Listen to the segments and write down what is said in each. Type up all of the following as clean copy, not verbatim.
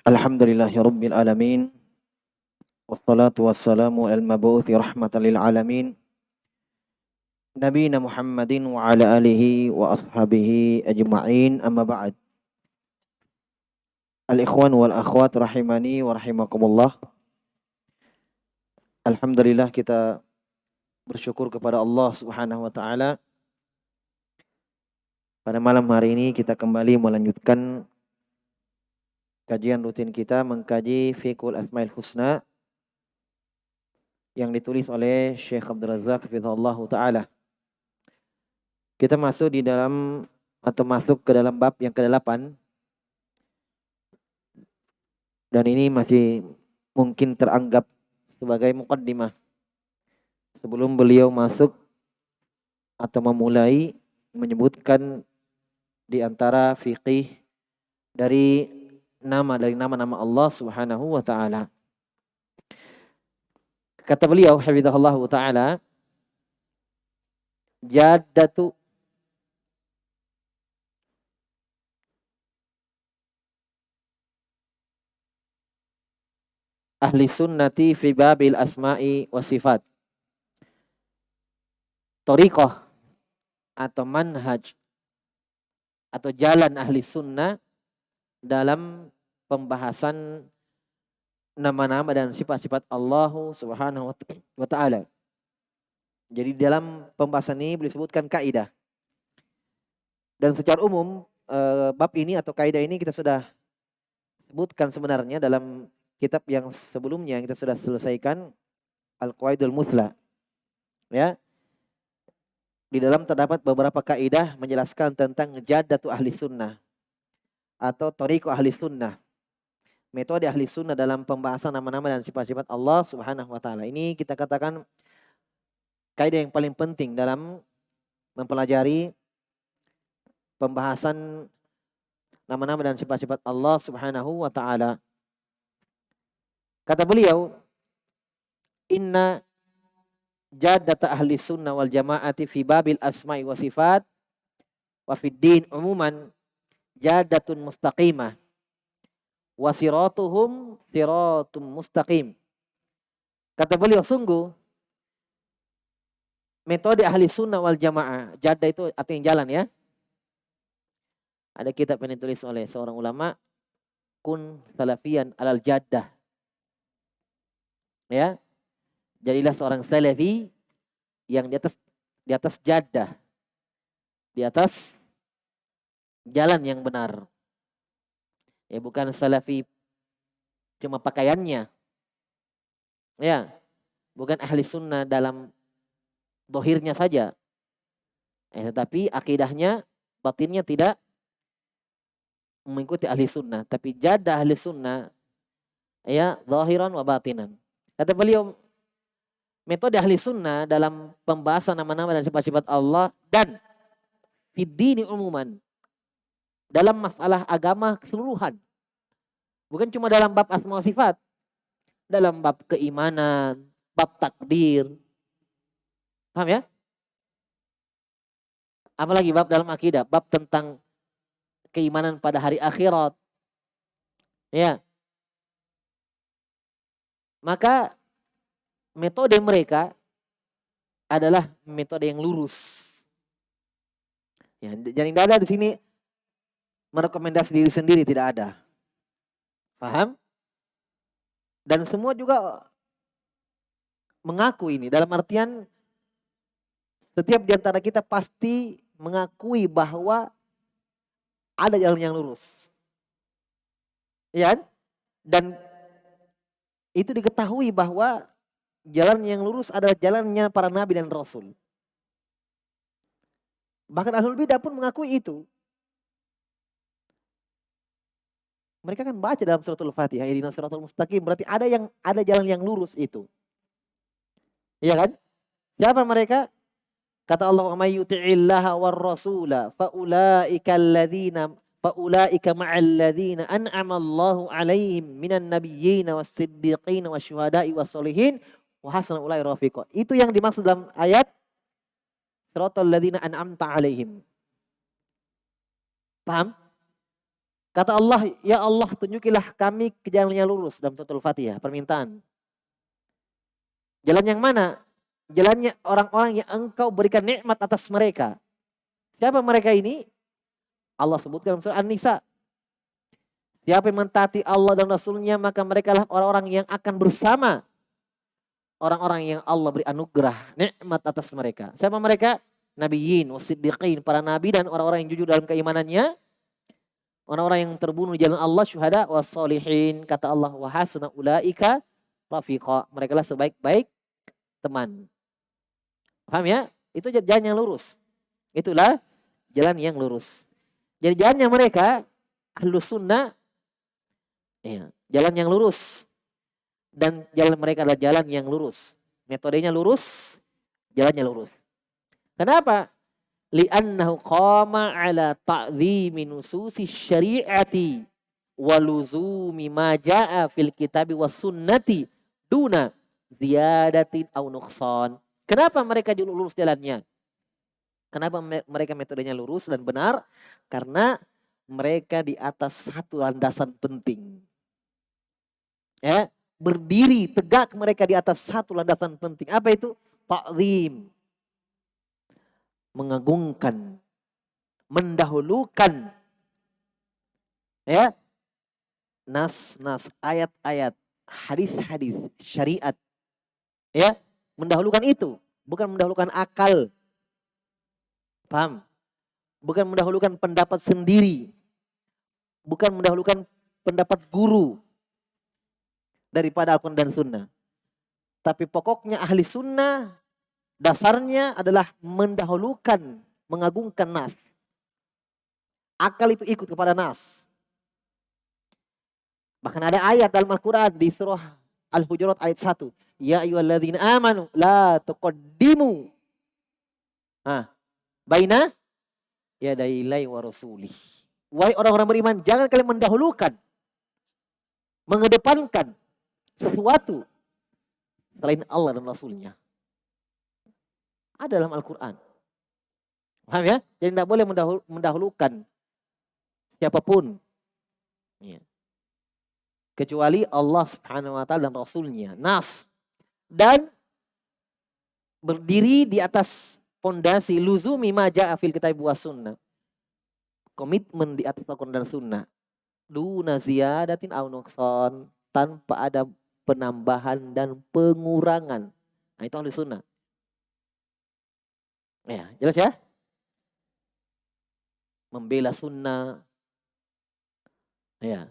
Alhamdulillahi Rabbil Alamin. Wassalatu wassalamu al mabuthi rahmatan lil alamin. Nabina Muhammadin wa ala alihi wa ashabihi ajma'in amma ba'd. Al-ikhwan wal akhwat rahimani wa rahimakumullah. Alhamdulillah kita bersyukur kepada Allah Subhanahu wa taala. Pada malam hari ini kita kembali melanjutkan kajian rutin kita mengkaji Fiqhul Asmaul Husna yang ditulis oleh Syekh Abdul Razak hafizahullahu taala. Kita masuk di dalam atau masuk ke dalam bab yang ke-8 dan ini masih mungkin teranggap sebagai muqaddimah sebelum beliau masuk atau memulai menyebutkan di antara fiqih dari nama-nama Allah Subhanahu wa taala. Kata beliau hafizahullahu taala, jaddatu ahli sunnati fi babil asma'i wa sifat. Thariqah atau manhaj atau jalan ahli sunnah dalam pembahasan nama-nama dan sifat-sifat Allah Subhanahu wa taala. Jadi dalam pembahasan ini beliau sebutkan kaidah. Dan secara umum bab ini atau kaidah ini kita sudah sebutkan sebenarnya dalam kitab yang sebelumnya yang kita sudah selesaikan, Al-Qawaidul Muthla. Ya. Di dalam terdapat beberapa kaidah menjelaskan tentang jaddatu ahli sunnah atau thariqu ahli sunnah. Metode ahli sunnah dalam pembahasan nama-nama dan sifat-sifat Allah Subhanahu wa taala. Ini kita katakan kaidah yang paling penting dalam mempelajari pembahasan nama-nama dan sifat-sifat Allah Subhanahu wa taala. Kata beliau, inna jaddata ahli sunnah wal jamaati fi babil asma'i wa sifat wa fid din umuman jaddatun mustaqimah wa siratuhum siratum mustaqim. Kata beliau, sungguh metode ahli sunnah wal jamaah, jaddah itu artinya jalan ya. Ada kitab yang ditulis oleh seorang ulama, kun salafiyan alal jaddah. Ya. Jadilah seorang salafi yang di atas jaddah. Di atas jalan yang benar. Ya, bukan salafi cuma pakaiannya. Ya. Bukan ahli sunnah dalam dohirnya saja. Tetapi akidahnya, batinnya tidak mengikuti ahli sunnah. Tapi jaddah ahli sunnah, ya, zahiran wa batinan. Kata beliau, metode ahli sunnah dalam pembahasan nama-nama dan sifat-sifat Allah dan fiddini umuman. Dalam masalah agama keseluruhan. Bukan cuma dalam bab asma wa sifat. Dalam bab keimanan, bab takdir. Paham ya? Apalagi bab dalam akidah, bab tentang keimanan pada hari akhirat. Ya. Maka metode mereka adalah metode yang lurus. Ya, jadi tidak ada di sini merekomendasi diri sendiri, tidak ada. Paham? Dan semua juga mengaku ini dalam artian setiap di antara kita pasti mengakui bahwa ada jalan yang lurus. Ya kan? Dan itu diketahui bahwa jalan yang lurus adalah jalannya para nabi dan rasul. Bahkan ahlul bidah pun mengakui itu. Mereka kan baca dalam suratul Fatihah, ihdinas siratal mustaqim, berarti ada jalan yang lurus itu. Iya kan? Siapa mereka? Kata Allah, "Wa may yuti'illaha war rasula faulaika ma'al ladzina an'ama Allahu 'alaihim minan nabiyyin was-siddiqin wasyuhada'i was-sholihin wa hasuna ulaika rafiqa." Itu yang dimaksud dalam ayat siratal ladzina an'amta 'alaihim. Paham? Kata Allah, ya Allah tunjukilah kami ke jalan yang lurus dalam surah Al-Fatihah, permintaan. Jalan yang mana? Jalannya orang-orang yang engkau berikan nikmat atas mereka. Siapa mereka ini? Allah sebutkan dalam surah An-Nisa. Siapa yang mentaati Allah dan Rasulnya, maka mereka lah orang-orang yang akan bersama orang-orang yang Allah beri anugerah, nikmat atas mereka. Siapa mereka? Nabiyyin, wasiddiqin, para nabi dan orang-orang yang jujur dalam keimanannya. Orang-orang yang terbunuh di jalan Allah, syuhada, wassalihin. Kata Allah, wa hasuna ulaika rafiqa. Mereka lah sebaik-baik teman. Paham ya? Itu jalan yang lurus. Itulah jalan yang lurus. Jadi jalannya mereka, ahlus sunnah, ya, jalan yang lurus. Dan jalan mereka adalah jalan yang lurus. Metodenya lurus, jalannya lurus. Kenapa? Li'annahu qama ala ta'zimi nususi syari'ati wa luzumi ma ja'a fil kitabi was sunnati duna ziyadatin au nuqsan. Kenapa mereka lurus jalannya? Kenapa mereka metodenya lurus dan benar? Karena mereka di atas satu landasan penting. Ya, berdiri tegak mereka di atas satu landasan penting. Apa itu? Ta'zim. Mengagungkan, mendahulukan, ya, nas-nas, ayat-ayat, hadis-hadis, syariat, ya, mendahulukan itu, bukan mendahulukan akal, paham? Bukan mendahulukan pendapat sendiri, bukan mendahulukan pendapat guru daripada Al-Quran dan Sunnah. Tapi pokoknya ahli sunnah dasarnya adalah mendahulukan, mengagungkan nas. Akal itu ikut kepada nas. Bahkan ada ayat dalam Al-Quran di surah Al-Hujurat ayat 1. Ya ayyuhalladzina amanu la tuqaddimu baina yadailai wa rasulih. Wahai orang-orang beriman, jangan kalian mendahulukan, mengedepankan sesuatu selain Allah dan Rasulnya. Ada dalam Al-Quran. Paham ya? Jadi tidak boleh mendahulukan siapapun. Ya. Kecuali Allah Subhanahu wa ta'ala dan Rasulnya. Nas. Dan berdiri di atas fondasi luzumi ma ja'a fil kitab wa sunnah. Komitmen di atas Al-Quran dan Sunnah. Duna ziyadatin au nuqsan. Tanpa ada penambahan dan pengurangan. Nah itu ahli sunnah. Ya, jelas ya? Membela sunnah. Ya.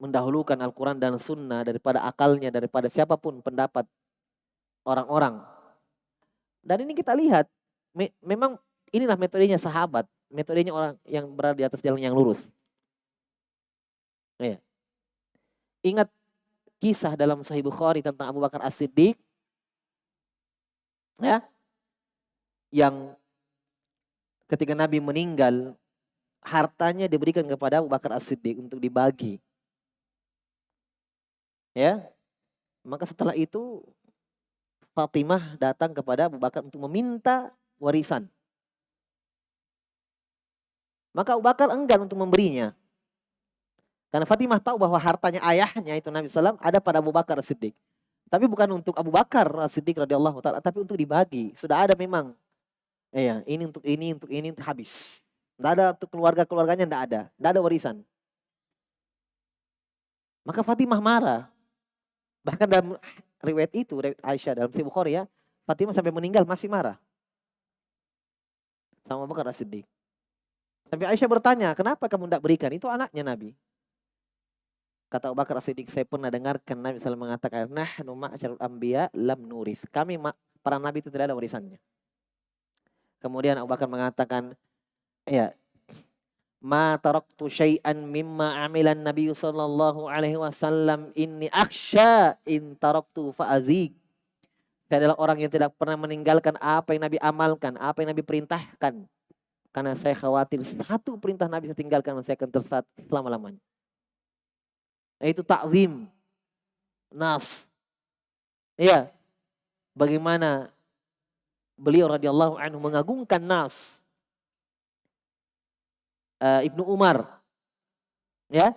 Mendahulukan Al-Quran dan Sunnah daripada akalnya, daripada siapapun pendapat orang-orang. Dan ini kita lihat, memang inilah metodenya sahabat, metodenya orang yang berada di atas jalan yang lurus. Ya. Ingat kisah dalam Sahih Bukhari tentang Abu Bakar As-Siddiq, ya, yang ketika Nabi meninggal, hartanya diberikan kepada Abu Bakar As-Siddiq untuk dibagi. Ya, maka setelah itu Fatimah datang kepada Abu Bakar untuk meminta warisan. Maka Abu Bakar enggan untuk memberinya. Karena Fatimah tahu bahwa hartanya ayahnya itu Nabi SAW ada pada Abu Bakar As-Siddiq. Tapi bukan untuk Abu Bakar As-Siddiq radhiyallahu ta'ala, tapi untuk dibagi. Sudah ada memang. Ya, ini untuk ini untuk habis. Tidak ada untuk keluarga-keluarganya, tidak ada. Tidak ada warisan. Maka Fatimah marah. Bahkan dalam riwayat itu, riwayat Aisyah dalam Sahih Bukhari ya, Fatimah sampai meninggal masih marah sama Abu Bakar As-Siddiq. Sampai Aisyah bertanya, kenapa kamu tidak berikan? Itu anaknya Nabi. Kata Abu Bakar As-Siddiq, saya pernah dengarkan Nabi SAW mengatakan, nahnu ma'syarul anbiya lam nuris. Kami para Nabi itu tidak ada warisannya. Kemudian Abu Bakar mengatakan, ya, ma taraktu syai'an mimma amilan Nabi sallallahu alaihi wasallam inni akhsha in taraktu fa'azig. Saya adalah orang yang tidak pernah meninggalkan apa yang Nabi amalkan, apa yang Nabi perintahkan. Karena saya khawatir satu perintah Nabi saya tinggalkan dan saya akan tersesat selama-lamanya. Itu ta'zim. Nas. Iya. Bagaimana beliau radhiyallahu anhu mengagungkan nas. Ibnu Umar, ya,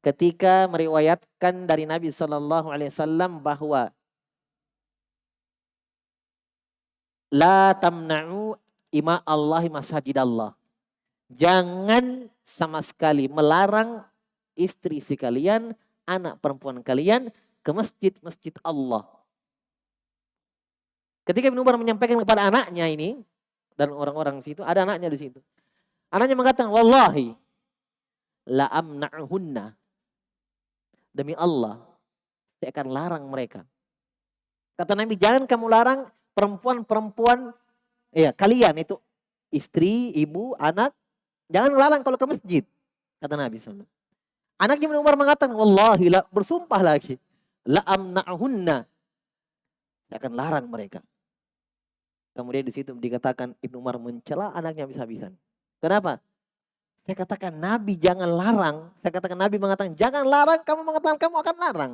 ketika meriwayatkan dari Nabi Shallallahu Alaihi Wasallam bahwa la tamna'u ima Allahi masajid Allah. Jangan sama sekali melarang istri sekalian, anak perempuan kalian ke masjid-masjid Allah. Ketika Ibnu Umar menyampaikan kepada anaknya ini, dan orang-orang di situ, ada anaknya di situ. Anaknya mengatakan, wallahi la amna'hunna. Demi Allah, saya akan larang mereka. Kata Nabi, jangan kamu larang perempuan-perempuan, ya kalian itu istri, ibu, anak, jangan larang kalau ke masjid. Kata Nabi SAW. Anaknya Ibnu Umar mengatakan, wallahi la, bersumpah lagi, la amna'hunna. Saya akan larang mereka. Kemudian di situ dikatakan Ibnu Umar mencela anaknya habis-habisan. Kenapa? Saya katakan Nabi jangan larang. Saya katakan Nabi mengatakan jangan larang, kamu mengatakan kamu akan larang.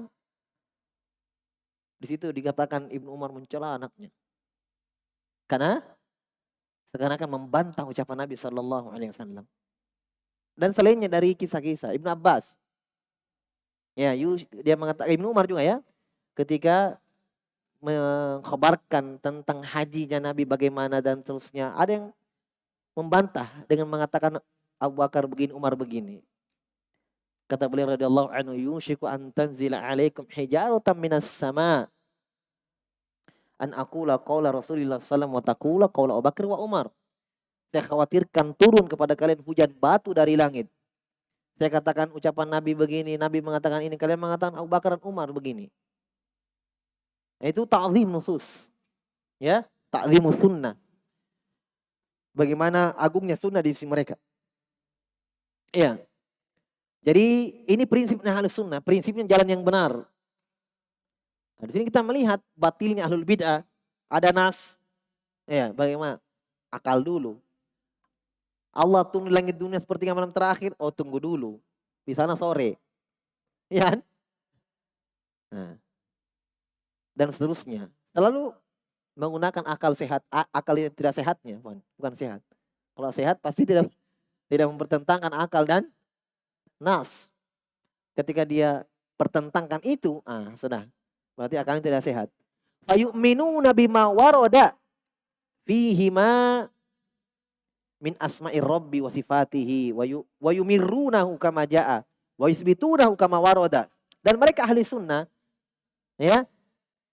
Di situ dikatakan Ibnu Umar mencela anaknya. Karena seakan-akan membantah ucapan Nabi Shallallahu Alaihi Wasallam. Dan selainnya dari kisah-kisah Ibnu Abbas, ya, dia mengatakan Ibnu Umar juga ya, ketika mengkhabarkan tentang hajinya Nabi bagaimana dan terusnya, ada yang membantah dengan mengatakan Abu Bakar begini, Umar begini. Kata beliau radhiyallahu anhu, yushiku an tanzila alaikum hijaratan minas sama. An aqula qaula Rasulillah sallallahu wa taqula qaula Abu Bakar wa Umar. Saya khawatirkan turun kepada kalian hujan batu dari langit. Saya katakan ucapan Nabi begini, Nabi mengatakan ini, kalian mengatakan Abu Bakar dan Umar begini. Itu ta'zim nusus. Ya, ta'zimus sunnah. Bagaimana agungnya sunnah di sisi mereka. Iya. Jadi ini prinsipnya Ahlus Sunnah, prinsipnya jalan yang benar. Nah, di sini kita melihat batilnya Ahlul Bid'ah. Ada nas. Ya, bagaimana? Akal dulu. Allah turun di langit dunia seperti malam terakhir. Oh, tunggu dulu. Di sana sore. Ya kan? Nah. Dan seterusnya. Selalu menggunakan akal sehat, akal yang tidak sehatnya, bukan sehat. Kalau sehat pasti tidak mempertentangkan akal dan nas. Ketika dia pertentangkan itu, sudah. Berarti akalnya tidak sehat. Fayu'minuna bima warada fihima min asma'ir rabbi wa sifatihi wa yumirrunahu kama ja'a wa yusbitunahu kama warada. Dan mereka ahli sunnah, ya,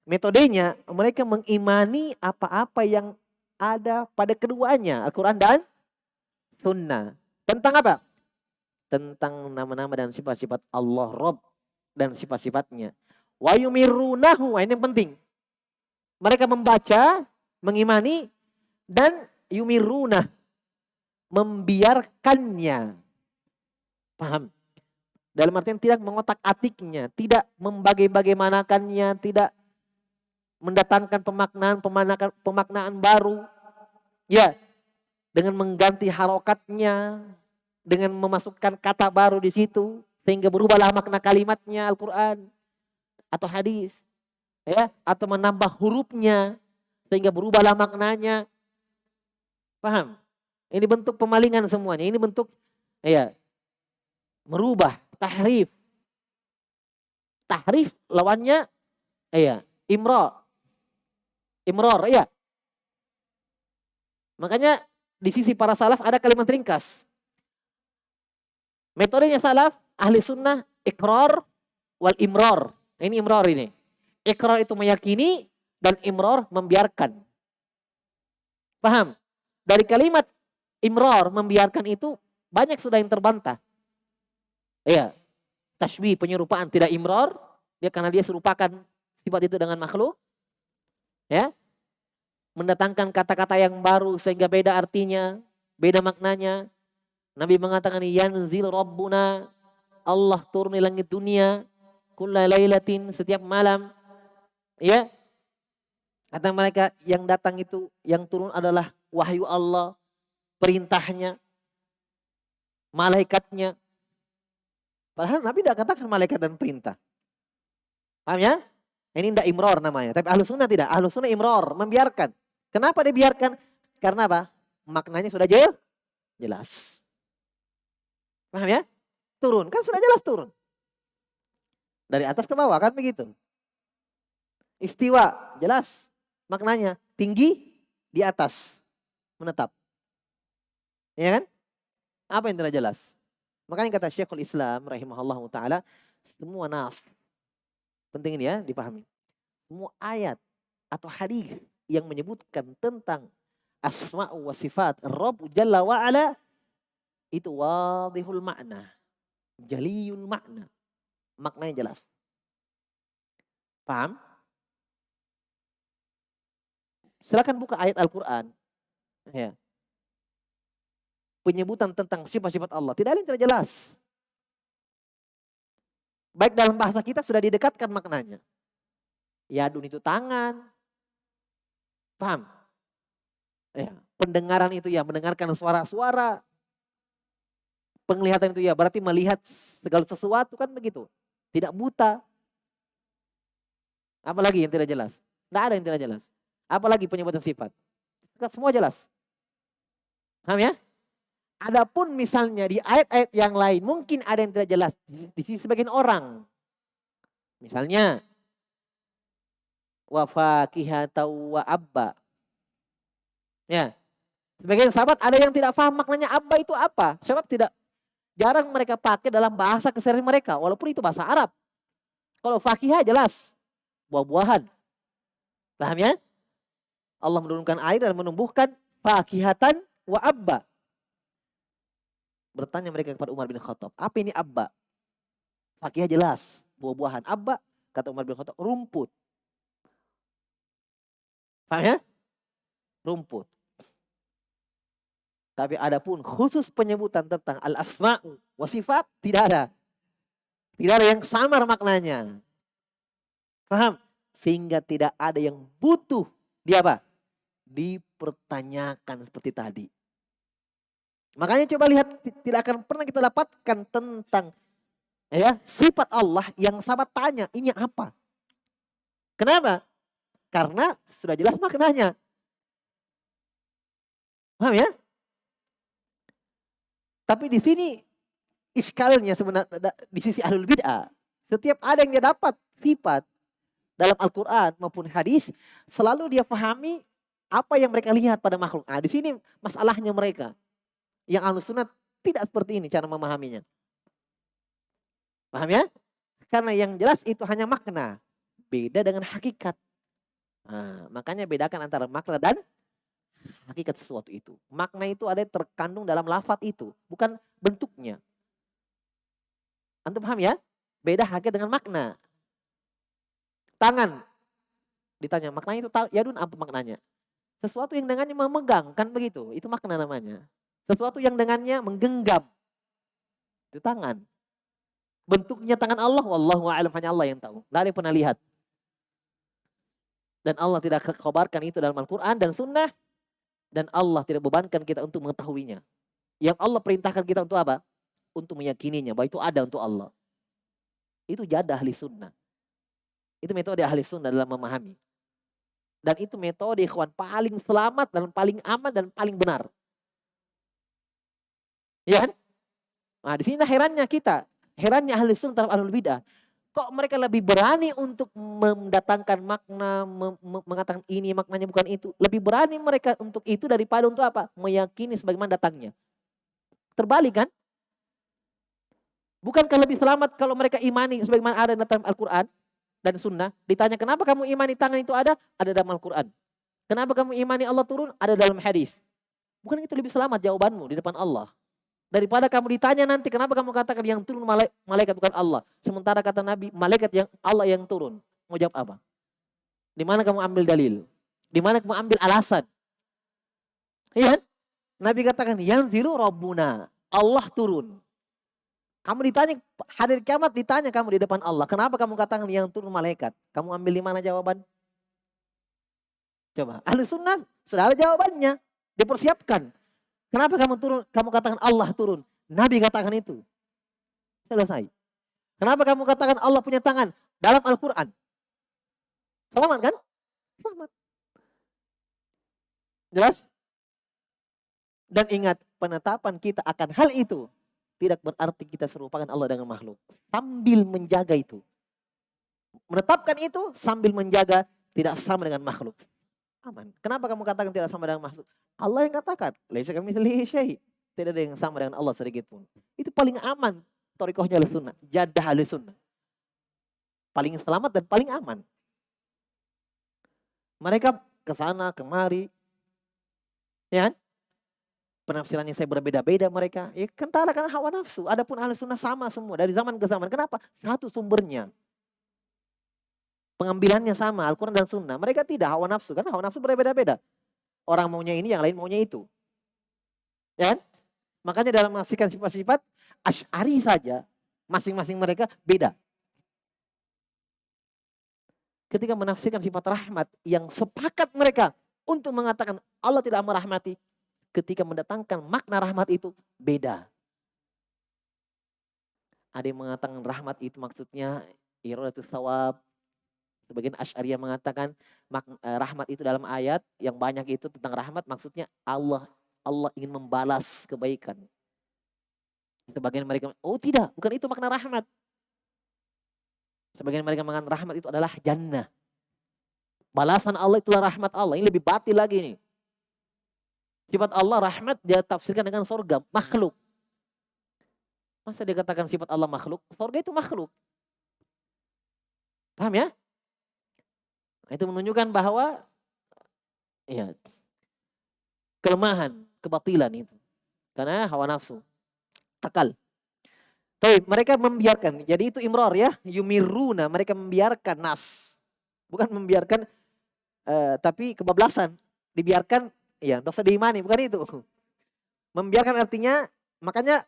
metodenya mereka mengimani apa-apa yang ada pada keduanya, Al-Quran dan Sunnah. Tentang apa? Tentang nama-nama dan sifat-sifat Allah Rabb dan sifat-sifatnya. Wa yumirrunahu, ini yang penting. Mereka membaca, mengimani, dan yumirrunah, membiarkannya. Paham? Dalam artian tidak mengotak-atiknya, tidak membagi-bagaimanakannya, tidak mendatangkan pemaknaan baru. Ya, dengan mengganti harokatnya, dengan memasukkan kata baru di situ sehingga berubahlah makna kalimatnya Al-Qur'an atau hadis, ya, atau menambah hurufnya sehingga berubahlah maknanya. Paham? Ini bentuk pemalingan semuanya. Ini bentuk, ya, merubah, tahrif. Tahrif lawannya, ya, imror, ya. Makanya di sisi para salaf ada kalimat ringkas. Metodenya salaf, ahli sunnah, ikrar wal imror. Ini imror ini. Ikrar itu meyakini dan imror membiarkan. Paham? Dari kalimat imror, membiarkan itu banyak sudah yang terbantah. Iya. Tashbih, penyerupaan, tidak imror. Dia karena dia serupakan sifat itu dengan makhluk. Ya. Mendatangkan kata-kata yang baru sehingga beda artinya, beda maknanya. Nabi mengatakan yanzil rabbuna, Allah turun di langit dunia kulla lailatin, setiap malam. Ya. Kata mereka yang datang itu, yang turun adalah wahyu Allah, perintahnya, malaikatnya. Padahal Nabi tidak katakan malaikat dan perintah. Paham ya? Ini tidak imror namanya. Tapi Ahlus Sunnah tidak. Ahlus Sunnah imror, membiarkan. Kenapa dibiarkan? Karena apa? Maknanya sudah jelas. Paham ya? Turun, kan sudah jelas turun. Dari atas ke bawah kan begitu. Istiwa, jelas maknanya. Tinggi, di atas, menetap. Ya kan? Apa yang tidak jelas? Makanya kata Syekhul Islam rahimahullah ta'ala, semua nas, penting ini ya dipahami. Semua ayat atau hadis yang menyebutkan tentang asma' wa sifat Rabb Jalla wa Ala, itu wadihul makna, jaliyul makna. Maknanya jelas. Paham? Silakan buka ayat Al-Quran. Ya. Penyebutan tentang sifat-sifat Allah. Tidak ada yang tidak jelas. Baik dalam bahasa kita sudah didekatkan maknanya. Yadun itu tangan. Paham? Ya. Pendengaran itu ya mendengarkan suara-suara. Penglihatan itu ya berarti melihat segala sesuatu kan begitu. Tidak buta. Apalagi yang tidak jelas? Tidak ada yang tidak jelas. Apalagi penyebutan sifat? Semua jelas. Paham ya? Adapun misalnya di ayat-ayat yang lain mungkin ada yang tidak jelas di sisi sebagian orang. Misalnya wa fakihatu wa abba. Ya. Sebagian sahabat ada yang tidak paham maknanya abba itu apa. Sebab jarang mereka pakai dalam bahasa keseharian mereka walaupun itu bahasa Arab. Kalau fakihah jelas buah-buahan. Paham ya? Allah menurunkan air dan menumbuhkan fakihatan wa abba. Bertanya mereka kepada Umar bin Khattab, apa ini abba? Fakihah jelas, buah-buahan. Abba, kata Umar bin Khattab, rumput. Paham ya? Rumput. Tapi adapun khusus penyebutan tentang al-asma'u wa sifat, tidak ada. Tidak ada yang samar maknanya. Paham? Sehingga tidak ada yang butuh di apa? Dipertanyakan seperti tadi. Makanya coba lihat, tidak akan pernah kita dapatkan tentang ya sifat Allah yang sahabat tanya, ini apa? Kenapa? Karena sudah jelas maknanya. Paham ya? Tapi di sini iskalnya sebenarnya di sisi ahlul bid'ah. Setiap ada yang dia dapat sifat dalam Al-Quran maupun hadis, selalu dia pahami apa yang mereka lihat pada makhluk. Di sini masalahnya mereka. Yang Ahlus Sunnah tidak seperti ini cara memahaminya. Paham ya? Karena yang jelas itu hanya makna. Beda dengan hakikat. Makanya bedakan antara makna dan hakikat sesuatu itu. Makna itu ada terkandung dalam lafaz itu. Bukan bentuknya. Antum paham ya? Beda hakikat dengan makna. Tangan. Ditanya maknanya itu yadun apa maknanya? Sesuatu yang dengannya memegang. Kan begitu. Itu makna namanya. Sesuatu yang dengannya menggenggam. Itu tangan. Bentuknya tangan Allah, wallahu a'lam, hanya Allah yang tahu. Tidak ada yang pernah lihat. Dan Allah tidak kabarkan itu dalam Al-Quran dan Sunnah. Dan Allah tidak bebankan kita untuk mengetahuinya. Yang Allah perintahkan kita untuk apa? Untuk meyakininya, bahwa itu ada untuk Allah. Itu jadah ahli sunnah. Itu metode ahli sunnah dalam memahami. Dan itu metode ikhwan paling selamat dan paling aman dan paling benar. Ya kan? Nah, di sini herannya kita. Herannya ahli sunnah terhadap ahlul bidah. Kok mereka lebih berani untuk mendatangkan makna, mengatakan ini maknanya bukan itu. Lebih berani mereka untuk itu daripada untuk apa? Meyakini sebagaimana datangnya. Terbalik kan? Bukankah lebih selamat kalau mereka imani sebagaimana ada dalam Al-Quran dan Sunnah. Ditanya kenapa kamu imani tangan itu ada? Ada dalam Al-Quran. Kenapa kamu imani Allah turun? Ada dalam hadis. Bukan itu lebih selamat jawabanmu di depan Allah. Daripada kamu ditanya nanti kenapa kamu katakan yang turun malaikat bukan Allah. Sementara kata Nabi malaikat yang Allah yang turun. Mau jawab apa? Di mana kamu ambil dalil? Di mana kamu ambil alasan? Iya. Nabi katakan yang zilu Rabbuna. Allah turun. Kamu ditanya hari kiamat ditanya kamu di depan Allah. Kenapa kamu katakan yang turun malaikat? Kamu ambil di mana jawaban? Coba. Ahli sunnah sudah ada jawabannya. Dipersiapkan. Kenapa kamu turun? Kamu katakan Allah turun. Nabi katakan itu. Selesai. Kenapa kamu katakan Allah punya tangan? Dalam Al-Quran. Selamat kan? Selamat. Jelas? Dan ingat penetapan kita akan hal itu tidak berarti kita serupakan Allah dengan makhluk. Sambil menjaga itu. Menetapkan itu sambil menjaga tidak sama dengan makhluk. Aman. Kenapa kamu katakan tidak sama dengan makhluk? Allah yang katakan, laisa kamitslihi syai'. Tidak ada yang sama dengan Allah sedikit pun. Itu paling aman thariqahnya Ahlussunnah, jadah Ahlussunnah. Paling selamat dan paling aman. Mereka ke sana kemari. Ya kan? Penafsirannya saya berbeda-beda mereka. Ya kentara karena hawa nafsu. Adapun Ahlussunnah sama semua dari zaman ke zaman. Kenapa? Satu sumbernya. Pengambilannya sama, Al-Quran dan Sunnah. Mereka tidak hawa nafsu, karena hawa nafsu berbeda-beda. Orang maunya ini, yang lain maunya itu. Ya kan? Makanya dalam menafsirkan sifat-sifat, Asy'ari saja, masing-masing mereka beda. Ketika menafsirkan sifat rahmat, yang sepakat mereka untuk mengatakan Allah tidak merahmati, ketika mendatangkan makna rahmat itu, beda. Ada yang mengatakan rahmat itu maksudnya iradatus shawab. Sebagian Asy'ariyah mengatakan rahmat itu dalam ayat yang banyak itu tentang rahmat maksudnya Allah ingin membalas kebaikan. Sebagian mereka, oh tidak, bukan itu makna rahmat. Sebagian mereka mengatakan rahmat itu adalah jannah. Balasan Allah itulah rahmat Allah. Ini lebih batil lagi nih. Sifat Allah rahmat dia tafsirkan dengan surga, makhluk. Masa dia katakan sifat Allah makhluk? Surga itu makhluk. Paham ya? Nah, itu menunjukkan bahwa ya, kelemahan, kebatilan itu. Karena hawa nafsu, akal. Tapi mereka membiarkan. Jadi itu imrar ya, yumiruna, mereka membiarkan nas. Bukan membiarkan tapi kebablasan. Dibiarkan ya dosa diimani, bukan itu. Membiarkan artinya makanya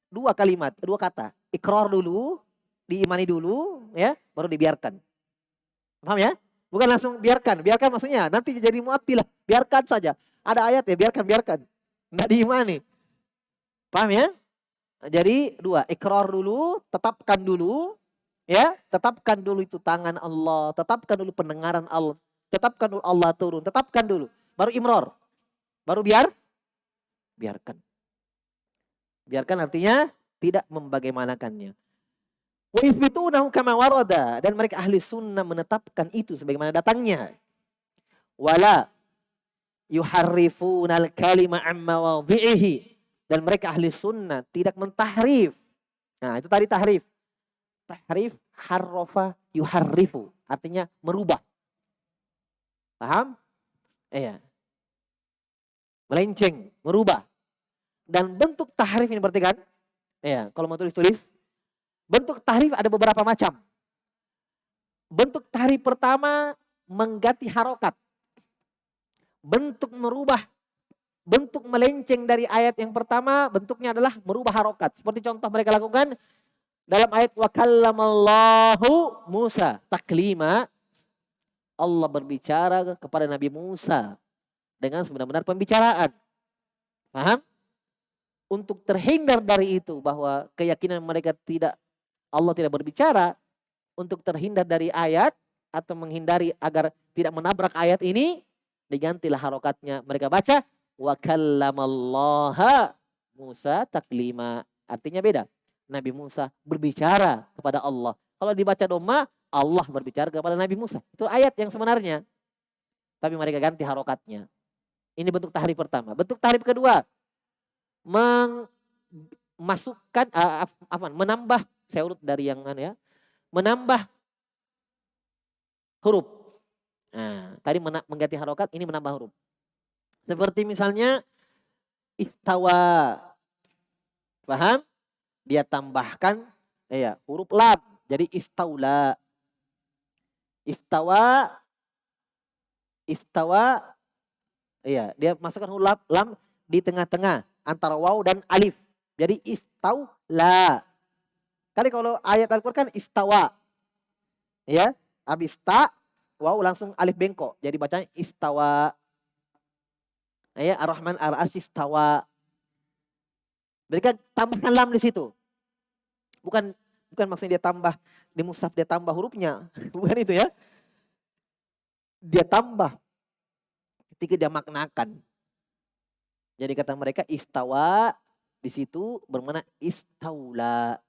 dua kalimat, dua kata. Ikrar dulu, diimani dulu ya, baru dibiarkan. Paham ya? Bukan langsung biarkan. Biarkan maksudnya nanti jadi mu'attilah. Biarkan saja. Ada ayat ya biarkan. Nggak diimani. Paham ya? Jadi dua, ikrar dulu, tetapkan dulu. Ya, tetapkan dulu itu tangan Allah. Tetapkan dulu pendengaran Allah. Tetapkan dulu Allah turun. Tetapkan dulu. Baru imrar. Baru biarkan. Biarkan artinya tidak membagaimanakannya. Wa yuthbitunahu kama warada, dan mereka ahli sunnah menetapkan itu sebagaimana datangnya. Wala yuharrifunal kalima amma wadhi'ihi, dan mereka ahli sunnah tidak mentahrif. Nah, itu tadi tahrif. Tahrif harrafa yuharrifu, artinya merubah. Paham? Iya. Melenceng, merubah. Dan bentuk tahrif ini berarti kan? Iya, kalau mau tulis. Bentuk tahrif ada beberapa macam. Bentuk tahrif pertama mengganti harokat. Bentuk merubah, bentuk melenceng dari ayat yang pertama bentuknya adalah merubah harokat. Seperti contoh mereka lakukan dalam ayat wa kallamallahu Musa taklima. Allah berbicara kepada Nabi Musa dengan sebenar-benar pembicaraan. Paham? Untuk terhindar dari itu bahwa keyakinan mereka Allah tidak berbicara, untuk terhindar dari ayat atau menghindari agar tidak menabrak ayat ini, digantilah harokatnya. Mereka baca wa kallamallaha Musa taklima. Artinya beda. Nabi Musa berbicara kepada Allah. Kalau dibaca doma, Allah berbicara kepada Nabi Musa. Itu ayat yang sebenarnya. Tapi mereka ganti harokatnya. Ini bentuk tahrif pertama. Bentuk tahrif kedua, memasukkan menambah, saya urut dari yang mana ya, menambah huruf. Nah, tadi mengganti harokat, ini menambah huruf. Seperti misalnya istawa. Paham? Dia tambahkan huruf lam. Jadi istaula. Istawa. Iya, dia masukkan huruf lam di tengah-tengah antara waw dan alif. Jadi istaula. Kali kalau ayat Al-Qur'an kan istawa. Ya, habis ta, waw langsung alif bengkok. Jadi bacanya istawa. Ya, Ar-Rahman ar-Arsy istawa. Mereka tambahkan lam di situ. Bukan maksudnya dia tambah di mushaf, dia tambah hurufnya. Bukan itu ya. Dia tambah ketika dia maknakan. Jadi kata mereka istawa Di situ bermakna istaula.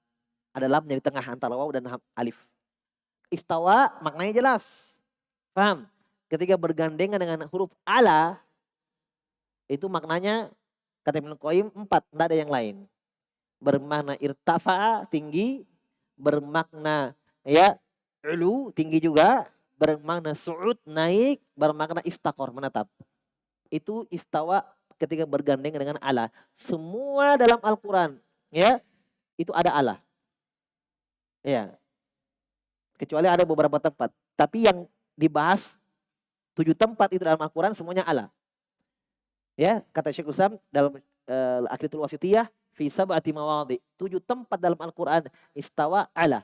Ada lam di tengah antara waw dan alif. Istawa maknanya jelas. Paham? Ketika bergandengan dengan huruf ala, itu maknanya kata Ibnu Qayyim 4, tidak ada yang lain. Bermakna irtafa'a, tinggi, bermakna ya ulu, tinggi juga, bermakna su'ud, naik, bermakna istaqor, menetap. Itu istawa ketika bergandengan dengan ala. Semua dalam Al-Qur'an ya, itu ada ala. Ya. Kecuali ada beberapa tempat. Tapi yang dibahas 7 tempat itu dalam Al-Quran semuanya ala. Ya, kata Syekh Utsam dalam Aqidatul Wasithiyah fi sab'ati mawadhi. 7 tempat dalam Al-Quran istawa ala.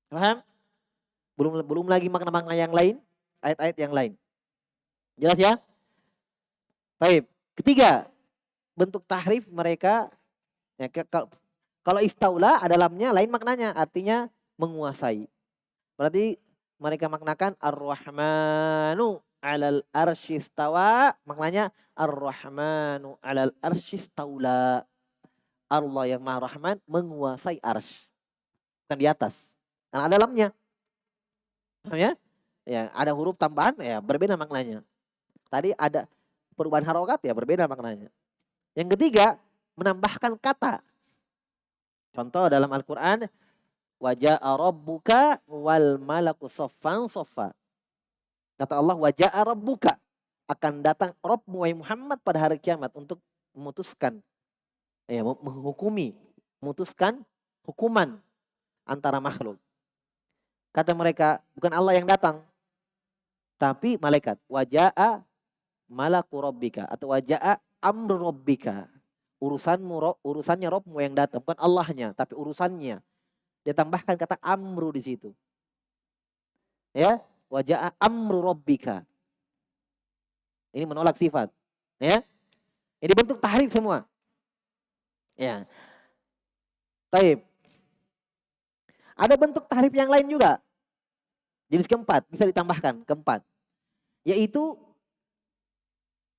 Paham? Belum lagi makna-makna yang lain, ayat-ayat yang lain. Jelas ya? Baik. Ketiga, bentuk tahrif mereka ya, kalau istaula ada lamnya lain maknanya, artinya menguasai. Berarti mereka maknakan Ar-Rahmanu 'alal arsy istawa, maknanya Ar-Rahmanu 'alal arsy istaula. Allah yang Maha Rahman menguasai arsy. Bukan di atas. Karena ada lamnya. Paham ya? Ya, ada huruf tambahan ya berbeda maknanya. Tadi ada perubahan harokat ya berbeda maknanya. Yang ketiga, menambahkan kata. Contoh dalam Al-Quran, waja'a rabbuka wal malaku soffan soffa. Kata Allah, waja'a rabbuka. Akan datang Rabbmu wahai Muhammad pada hari kiamat untuk memutuskan. Ya, menghukumi. Memutuskan hukuman antara makhluk. Kata mereka, bukan Allah yang datang. Tapi malaikat. Waja'a malaku rabbika. Atau waja'a amru rabbika. Urusannya Rabbmu yang datang. Bukan Allahnya, tapi urusannya. Dia tambahkan kata amru di situ. Ya, waja'a amru rabbika. Ini menolak sifat. Ya. Ini bentuk tahrif semua. Ya. Taib. Ada bentuk tahrif yang lain juga. Jenis keempat, bisa ditambahkan keempat. Yaitu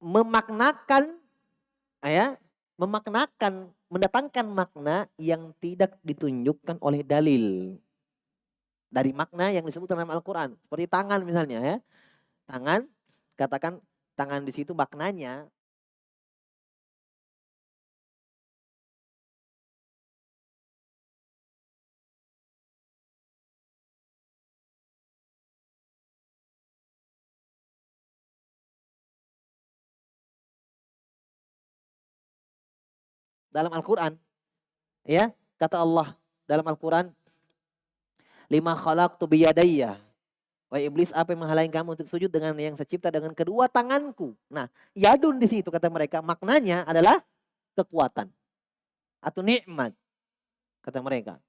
memaknakan mendatangkan makna yang tidak ditunjukkan oleh dalil. Dari makna yang disebut dalam Al-Quran. Seperti tangan misalnya ya. Tangan, katakan tangan di situ maknanya dalam Al-Quran. Ya, kata Allah dalam Al-Quran, lima khalaqtu biyadayya. Wahai iblis, apa yang menghalangi kamu untuk sujud dengan yang saya cipta dengan kedua tanganku? Nah, yadun di situ kata mereka maknanya adalah kekuatan atau nikmat kata mereka.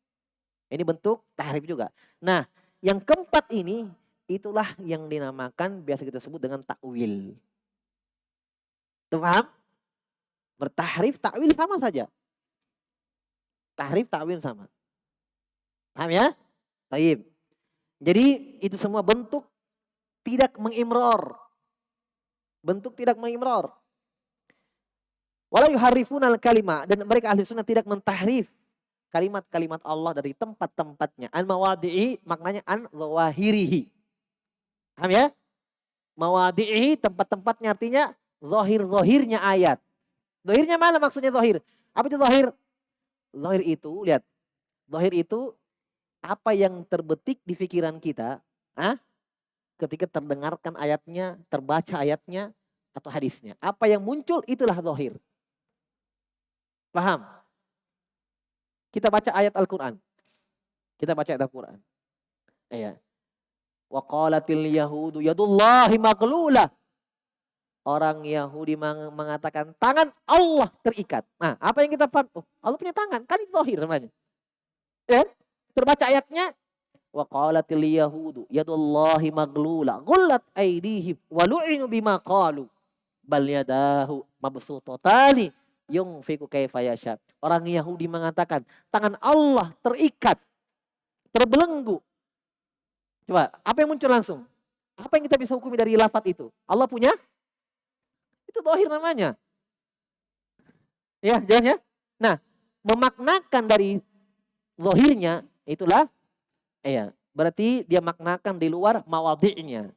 Ini bentuk tahrif juga. Nah, yang keempat ini itulah yang dinamakan biasa kita sebut dengan takwil. Paham? Bertahrif, takwil sama saja. Tahrif, takwil sama. Paham ya? Baik. Jadi itu semua bentuk tidak mengimror. Bentuk tidak mengimror. Wala yuharrifunal kalimah, dan mereka ahli sunnah tidak mentahrif kalimat-kalimat Allah dari tempat-tempatnya. An mawadi'i maknanya an zawahirihi. Paham ya? Mawadi'i tempat-tempatnya artinya zahir-zahirnya ayat. Zahirnya mana maksudnya zahir? Apa itu zahir? Zahir itu, lihat. Zahir itu apa yang terbetik di pikiran kita ketika terdengarkan ayatnya, terbaca ayatnya atau hadisnya. Apa yang muncul itulah zahir. Paham? Kita baca ayat Al-Quran. Kita baca ayat Al-Quran. Iya. Wa qalatil yahudu yadullahi maglulah. Orang Yahudi mengatakan tangan Allah terikat. Nah, apa yang kita paham? Oh, Allah punya tangan, kan itu zahir namanya. Ya? Terbaca ayatnya, wa qalatil yahudu yadullahi maglula ghullat aydihim wa lu'inu bima qalu bal yadahu mabsutatani yunfiqu kaifa yasha. Orang Yahudi mengatakan tangan Allah terikat, terbelenggu. Coba, apa yang muncul langsung? Apa yang kita bisa hukumi dari lafaz itu? Allah punya? Itu zahir namanya. Ya, jelas ya? Nah, memaknakan dari zahirnya itulah berarti dia maknakan di luar mawadhi'nya,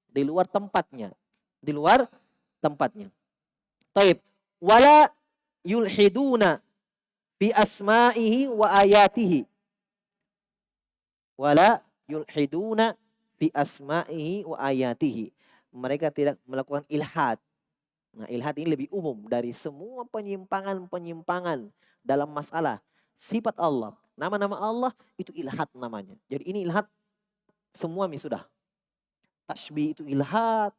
di luar tempatnya, di luar tempatnya. Taib. Wala yulhiduna fi asma'ihi wa ayatihi. Wala yulhiduna fi asma'ihi wa ayatihi. Mereka tidak melakukan ilhad. Nah, ilhad ini lebih umum dari semua penyimpangan-penyimpangan dalam masalah sifat Allah. Nama-nama Allah itu ilhad namanya. Jadi ini ilhad semua sudah. Tasbih itu ilhad,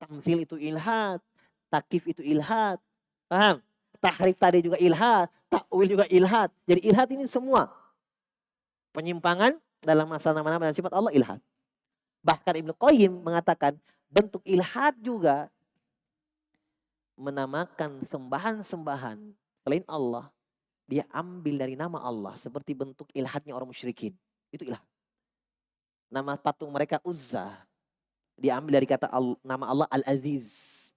tamthil itu ilhad, takif itu ilhad. Paham? Tahrif tadi juga ilhad, takwil juga ilhad. Jadi ilhad ini semua penyimpangan dalam masalah nama-nama dan sifat Allah ilhad. Bahkan Ibnu Qayyim mengatakan bentuk ilhad juga menamakan sembahan-sembahan selain Allah, dia ambil dari nama Allah seperti bentuk ilhadnya orang musyrikin. Itu ilhad. Nama patung mereka Uzza, diambil dari kata nama Allah Al-Aziz.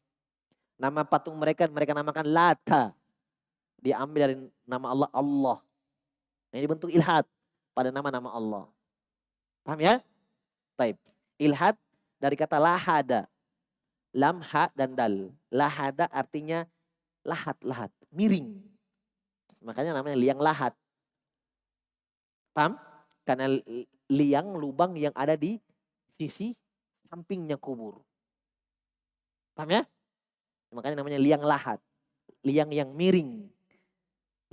Nama patung mereka namakan Lata, diambil dari nama Allah Allah. Ini bentuk ilhad pada nama-nama Allah. Paham ya? Taib. Ilhad dari kata lahada. Lam, ha, dan dal. Lahada artinya lahat, miring. Makanya namanya liang lahat. Paham? Karena liang lubang yang ada di sisi sampingnya kubur. Paham ya? Makanya namanya liang lahat. Liang yang miring.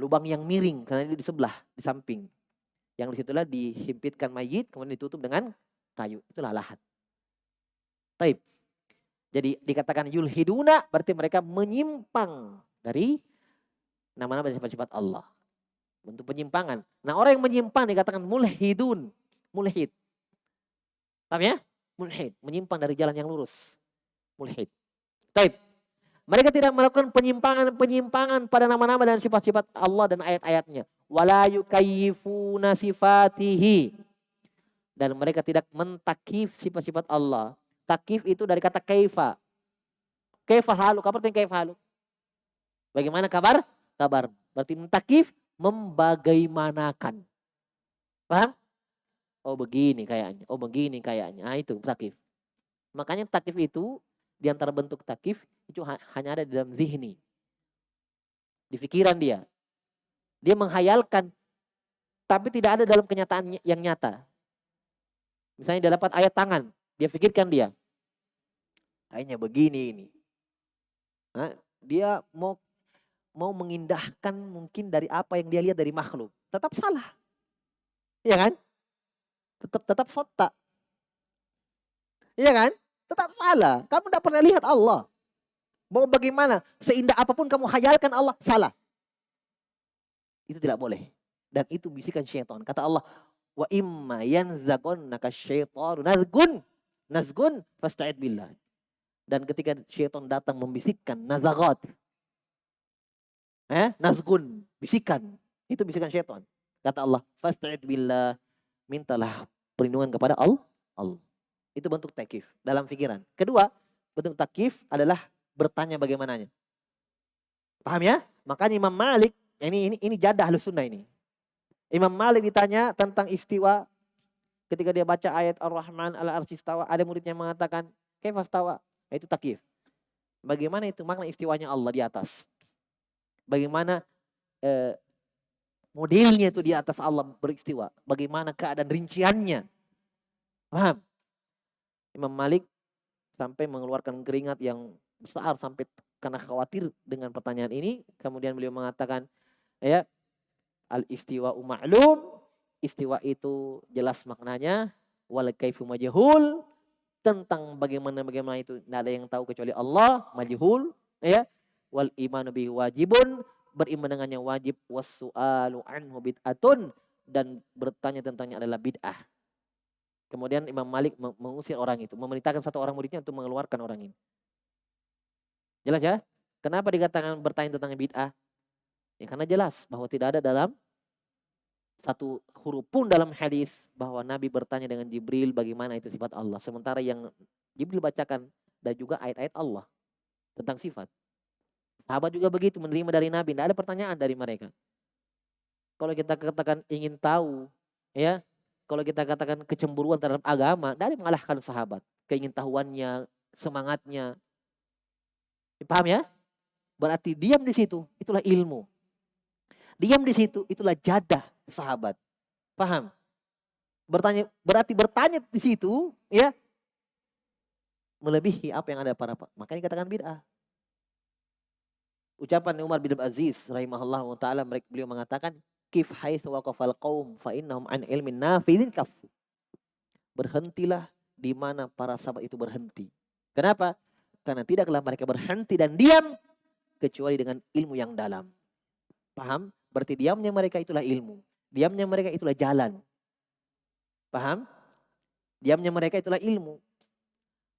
Lubang yang miring karena itu di sebelah, di samping. Yang disitulah dihimpitkan mayit kemudian ditutup dengan kayu. Itulah lahat. Taib. Jadi dikatakan yulhiduna berarti mereka menyimpang dari nama-nama dan sifat-sifat Allah. Bentuk penyimpangan. Nah, orang yang menyimpang dikatakan mulhidun. Mulhid. Paham ya? Mulhid. Menyimpang dari jalan yang lurus. Mulhid. Taib. Mereka tidak melakukan penyimpangan-penyimpangan pada nama-nama dan sifat-sifat Allah dan ayat-ayatnya. Wala yukayyifuna sifatihi. Dan mereka tidak mentakif sifat-sifat Allah. Takif itu dari kata kaifa. Kaifa haluk. Apa artinya kaifa haluk? Bagaimana kabar? Kabar. Berarti mentakif, membagaimanakan. Paham? Oh begini kayaknya. Oh begini kayaknya. Nah itu takif. Makanya takif itu, di antara bentuk takif, itu hanya ada di dalam zihni. Di pikiran dia. Dia menghayalkan, tapi tidak ada dalam kenyataan yang nyata. Misalnya dia dapat ayat tangan, dia pikirkan dia. Kayaknya begini ini. Nah, dia mau mengindahkan mungkin dari apa yang dia lihat dari makhluk. Tetap salah. Iya kan? Tetap sotak. Iya kan? Tetap salah. Kamu tidak pernah lihat Allah. Mau bagaimana? Seindah apapun kamu hayalkan Allah, salah. Itu tidak boleh. Dan itu bisikan syaitan. Kata Allah, wa imma yanzaghannaka syaitanu nazgun fasta'id billah. Dan ketika syaitan datang membisikkan nazagat. Nazgun, bisikan. Itu bisikan syaitan. Kata Allah, fasta'id billah. Mintalah perlindungan kepada Allah. Itu bentuk takif dalam pikiran. Kedua, bentuk takif adalah bertanya bagaimananya. Paham ya? Makanya Imam Malik, ini jadah Ahlus Sunnah ini. Imam Malik ditanya tentang istiwa. Ketika dia baca ayat Ar-Rahman ala-arsy istawa, ada muridnya mengatakan, kaifa istawa? Itu takif. Bagaimana itu makna istiwanya Allah di atas? Bagaimana modelnya itu di atas Allah beristiwa? Bagaimana keadaan rinciannya? Paham? Imam Malik sampai mengeluarkan keringat yang besar sampai karena khawatir dengan pertanyaan ini. Kemudian beliau mengatakan, ya, al-istiwa ma'lum, istiwa itu jelas maknanya, wal kaifu majhul, tentang bagaimana itu tidak ada yang tahu kecuali Allah, majhul, ya. Wal imanu bihi wajibun, beriman dengannya wajib, wassu'alu anhu bid'atun, dan bertanya tentangnya adalah bid'ah. Kemudian Imam Malik mengusir orang itu, memerintahkan satu orang muridnya untuk mengeluarkan orang ini. Jelas ya? Kenapa dikatakan bertanya tentang bid'ah? Ya karena jelas bahwa tidak ada dalam satu huruf pun dalam hadis bahwa Nabi bertanya dengan Jibril bagaimana itu sifat Allah. Sementara yang Jibril bacakan dan juga ayat-ayat Allah tentang sifat. Sahabat juga begitu menerima dari Nabi, tidak ada pertanyaan dari mereka. Kalau kita katakan ingin tahu, ya, kalau kita katakan kecemburuan terhadap agama, dari mengalahkan sahabat, keingintahuannya, semangatnya. Paham ya? Berarti diam di situ, itulah ilmu. Diam di situ, itulah jadah sahabat. Paham? Berarti bertanya di situ, ya, melebihi apa yang ada pada, makanya dikatakan bid'ah. Ucapan Umar bin Abdul Aziz rahimahullah taala, beliau mengatakan, kif haitsu waqafal qaum fa innahum an ilmin nafidin kafu. Berhentilah di mana para sahabat itu berhenti. Kenapa? Karena tidaklah mereka berhenti dan diam kecuali dengan ilmu yang dalam. Paham? Berarti diamnya mereka itulah ilmu. Diamnya mereka itulah jalan. Paham? Diamnya mereka itulah ilmu.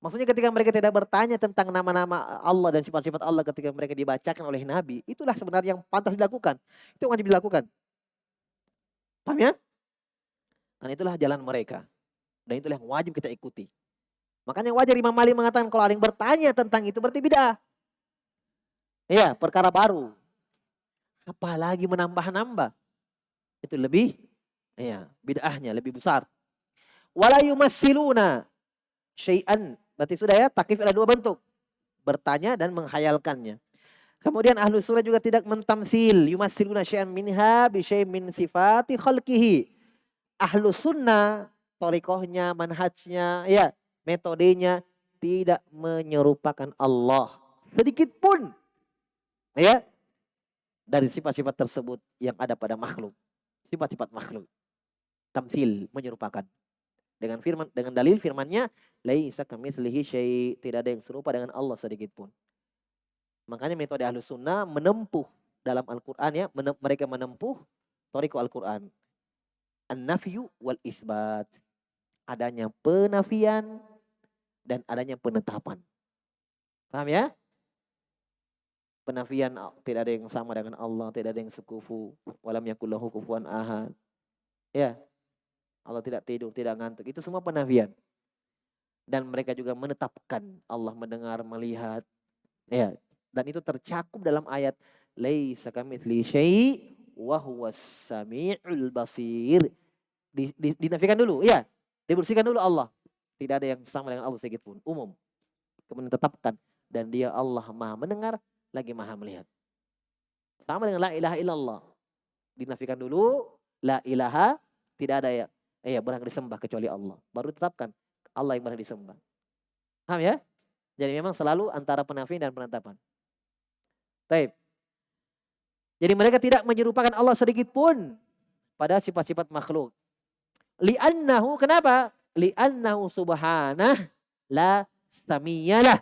Maksudnya ketika mereka tidak bertanya tentang nama-nama Allah dan sifat-sifat Allah ketika mereka dibacakan oleh Nabi, itulah sebenarnya yang pantas dilakukan. Itu yang wajib dilakukan. Paham ya? Karena itulah jalan mereka. Dan itulah yang wajib kita ikuti. Makanya wajar Imam Malik mengatakan kalau ada yang bertanya tentang itu berarti bid'ah. Iya, perkara baru. Apalagi menambah-nambah. Itu lebih, iya, bid'ahnya lebih besar. Wala yumassiluna syai'an. Berarti sudah ya, taklif ada dua bentuk. Bertanya dan menghayalkannya. Kemudian ahlu sunnah juga tidak mentamsil. Yumassiluna syai'an minha bi syai' min sifati khalqihi. Ahlu sunnah, torikohnya, manhajnya, ya, metodenya tidak menyerupakan Allah. Sedikit pun. Ya, dari sifat-sifat tersebut yang ada pada makhluk. Sifat-sifat makhluk. Tamsil, menyerupakan. Dengan firman, dengan dalil firmannya, laisa kamitslihi syai', tidak ada yang serupa dengan Allah sedikit pun. Makanya metode Ahlus Sunnah menempuh dalam Al-Qur'an, ya, mereka menempuh thariqah Al-Qur'an. An-nafyu wal isbat. Adanya penafian dan adanya penetapan. Paham ya? Penafian tidak ada yang sama dengan Allah, tidak ada yang sekufu, walam yakul lahu kufuwan ahad. Ya. Allah tidak tidur, tidak ngantuk. Itu semua penafian. Dan mereka juga menetapkan Allah mendengar, melihat. Ya. Dan itu tercakup dalam ayat laisa kamitslihi syai' wa huwas samiul basir. Dinafikan dulu, ya. Dibersihkan dulu Allah. Tidak ada yang sama dengan Allah sedikit pun, umum. Kemudian tetapkan dan dia Allah Maha mendengar lagi Maha melihat. Sama dengan la ilaha illallah. Dinafikan dulu, la ilaha, tidak ada ya berhak disembah kecuali Allah. Baru tetapkan Allah yang berhak disembah. Paham ya? Jadi memang selalu antara penafian dan penetapan. Baik. Jadi mereka tidak menyerupakan Allah sedikit pun pada sifat-sifat makhluk. Li'annahu, kenapa? Li'annahu subhanah la samiyalah.